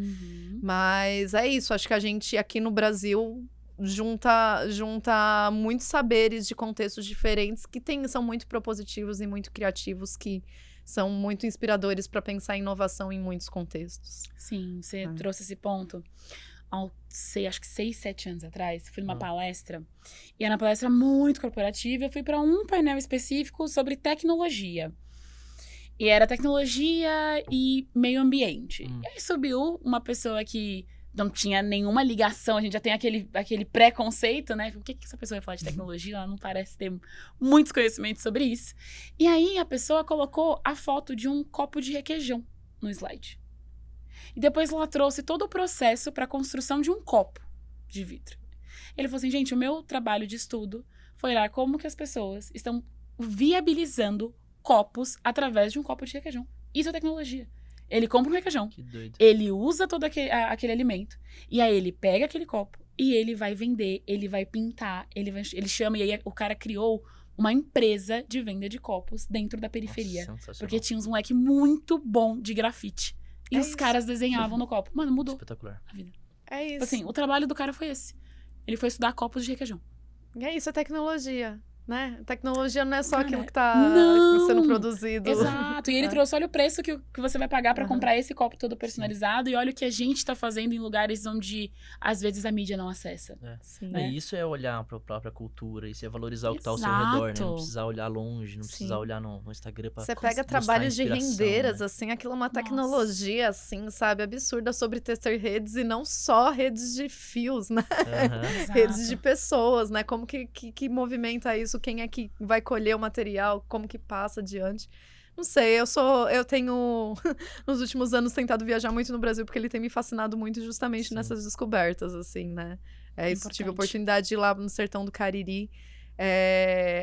Mas é isso, acho que a gente aqui no Brasil junta muitos saberes de contextos diferentes que são muito propositivos e muito criativos, que são muito inspiradores para pensar em inovação em muitos contextos. Sim, você trouxe esse ponto. Acho que 6, 7 anos atrás, fui numa palestra, e era uma palestra muito corporativa, eu fui para um painel específico sobre tecnologia. E era tecnologia e meio ambiente. E aí subiu uma pessoa que não tinha nenhuma ligação, a gente já tem aquele preconceito, né? O que essa pessoa vai falar de tecnologia? Ela não parece ter muitos conhecimentos sobre isso. E aí a pessoa colocou a foto de um copo de requeijão no slide. E depois ela trouxe todo o processo para a construção de um copo de vidro. Ele falou assim, gente, o meu trabalho de estudo foi olhar como que as pessoas estão viabilizando copos através de um copo de requeijão. Isso é tecnologia. Ele compra um requeijão, Que doido. ele usa todo aquele alimento, e aí ele pega aquele copo e ele vai vender, ele vai pintar, ele chama, e aí o cara criou uma empresa de venda de copos dentro da periferia. Nossa, porque tinha uns moleque muito bom de grafite. E os isso. caras desenhavam no copo. Mano, mudou espetacular. a vida. É isso. Assim, o trabalho do cara foi esse. Ele foi estudar copos de requeijão. E é isso, é tecnologia, né? Tecnologia não é só Cara, aquilo que tá não. sendo produzido. Exato. E ele trouxe, olha o preço que você vai pagar pra Uhum. comprar esse copo todo personalizado. E olha o que a gente tá fazendo em lugares onde, às vezes, a mídia não acessa. Sim. né? E isso é olhar para a própria cultura, isso é valorizar o que tá ao seu Exato. redor, né? Não precisar olhar longe, não precisar Sim. olhar no Instagram pra Você pega buscar trabalhos de inspiração, rendeiras, né? assim, aquilo é uma tecnologia, assim, sabe, absurda sobre tecer redes e não só redes de fios, né? Aham. Exato. Redes de pessoas, né? Como que movimenta isso? Quem é que vai colher o material? Como que passa adiante? Não sei, eu tenho, nos últimos anos, tentado viajar muito no Brasil, porque ele tem me fascinado muito justamente Sim. nessas descobertas, assim, né? É isso, tive a Importante. oportunidade de ir lá no sertão do Cariri,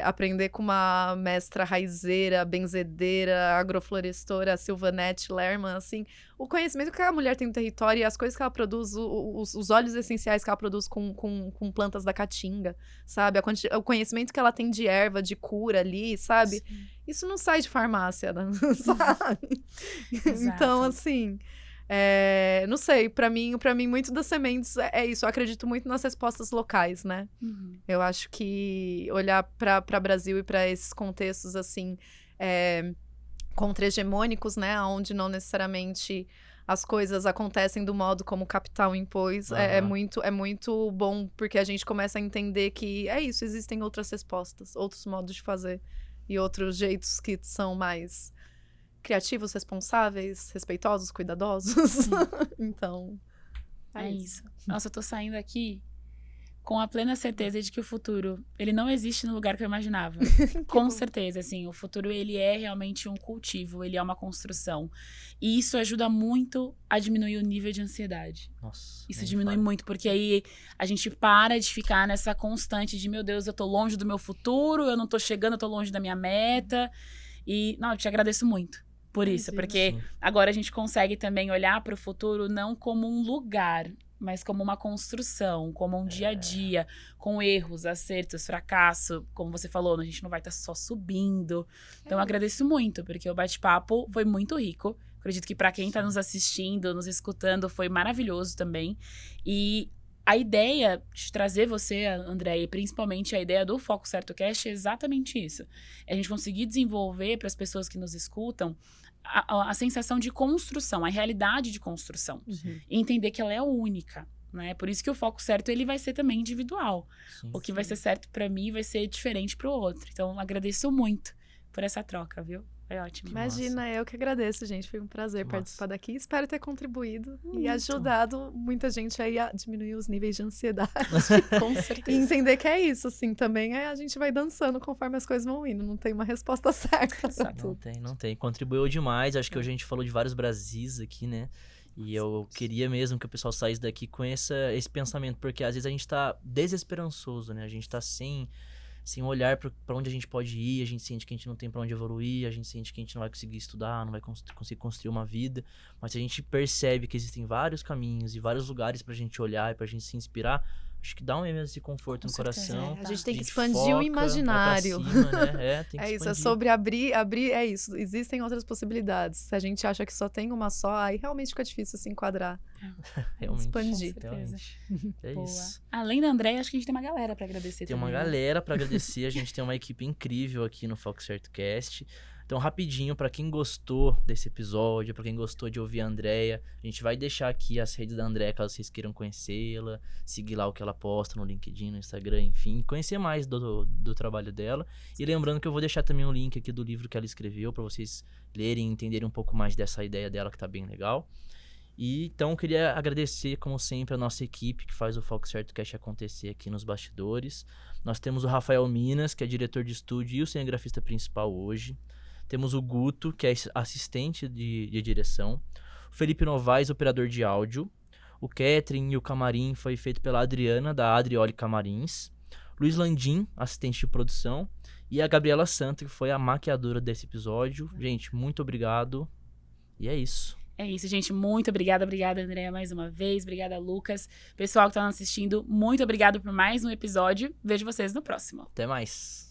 aprender com uma mestra raizeira, benzedeira, agroflorestora, Silvanete Lerman, assim, o conhecimento que a mulher tem no território e as coisas que ela produz, os óleos essenciais que ela produz com plantas da caatinga, sabe? O conhecimento que ela tem de erva, de cura ali, sabe? Sim. Isso não sai de farmácia, né? Sabe? Então, Exato. assim, não sei, pra mim muito das sementes é isso, eu acredito muito nas respostas locais, né? Uhum. Eu acho que olhar para Brasil e para esses contextos, assim, contra-hegemônicos, né? Onde não necessariamente as coisas acontecem do modo como o capital impôs, é muito bom, porque a gente começa a entender que é isso, existem outras respostas, outros modos de fazer e outros jeitos que são mais criativos, responsáveis, respeitosos, cuidadosos. Então, É isso. Nossa, eu tô saindo aqui com a plena certeza de que o futuro, ele não existe no lugar que eu imaginava. Com bom. certeza, assim, o futuro, ele é realmente um cultivo, ele é uma construção. E isso ajuda muito a diminuir o nível de ansiedade. Nossa, Isso nem diminui fale. muito, porque aí a gente para de ficar nessa constante de, meu Deus, eu tô longe do meu futuro, eu não tô chegando, eu tô longe da minha meta. E, não, eu te agradeço muito por isso, Imagina. porque Sim. agora a gente consegue também olhar para o futuro não como um lugar, mas como uma construção, como um dia a dia, com erros, acertos, fracasso. Como você falou, a gente não vai estar só subindo. Então, eu agradeço muito, porque o bate-papo foi muito rico. Acredito que para quem está nos assistindo, nos escutando, foi maravilhoso também. E a ideia de trazer você, André, e principalmente a ideia do Foco Certo Cast é exatamente isso. É a gente conseguir desenvolver para as pessoas que nos escutam a sensação de construção, a realidade de construção. Uhum. E entender que ela é única, né? Por isso que o foco certo, ele vai ser também individual. Sim. O que vai ser certo para mim vai ser diferente para o outro. Então, agradeço muito por essa troca, viu? Foi ótimo. Imagina, eu que agradeço, gente. Foi um prazer Que participar daqui. Espero ter contribuído e Muito. ajudado muita gente aí a diminuir os níveis de ansiedade. Com E certeza. entender que é isso, assim, também a gente vai dançando conforme as coisas vão indo. Não tem uma resposta certa pra Exato. tudo. Não tem. Contribuiu demais. Acho que hoje a gente falou de vários Brasis aqui, né? E eu queria mesmo que o pessoal saísse daqui com esse pensamento, porque às vezes a gente tá desesperançoso, né? A gente tá sem olhar pra onde a gente pode ir, a gente sente que a gente não tem pra onde evoluir, a gente sente que a gente não vai conseguir estudar, não vai conseguir construir uma vida. Mas se a gente percebe que existem vários caminhos e vários lugares pra gente olhar e pra gente se inspirar, acho que dá um mesmo esse conforto no coração. A gente tem que A gente expandir foca, o imaginário. vai pra cima, né? Tem que É isso, é expandir. sobre abrir, é isso. Existem outras possibilidades. Se a gente acha que só tem uma só, aí realmente fica difícil se enquadrar. Realmente. Expandir. Realmente. É Boa. isso. Além da Andréia, acho que a gente tem uma galera pra agradecer Tem também. uma galera pra agradecer, a gente tem uma equipe incrível aqui no Foco Certo Cast. Então, rapidinho, pra quem gostou desse episódio, pra quem gostou de ouvir a Andréia, a gente vai deixar aqui as redes da Andréia, caso vocês queiram conhecê-la, seguir lá o que ela posta no LinkedIn, no Instagram, enfim, conhecer mais do trabalho dela. E lembrando que eu vou deixar também o link aqui do livro que ela escreveu, pra vocês lerem e entenderem um pouco mais dessa ideia dela, que tá bem legal. E então, eu queria agradecer, como sempre, a nossa equipe que faz o Foco Certo Cast acontecer aqui nos bastidores. Nós temos o Rafael Minas, que é diretor de estúdio e o cinegrafista principal hoje. Temos o Guto, que é assistente de direção. O Felipe Novaes, operador de áudio. O catering e o camarim foi feito pela Adriana, da Adrioli Camarins. Luiz Landim, assistente de produção. E a Gabriela Santo, que foi a maquiadora desse episódio. Gente, muito obrigado. E é isso. É isso, gente. Muito obrigada. Obrigada, Andréia, mais uma vez. Obrigada, Lucas. Pessoal que tá assistindo, muito obrigado por mais um episódio. Vejo vocês no próximo. Até mais.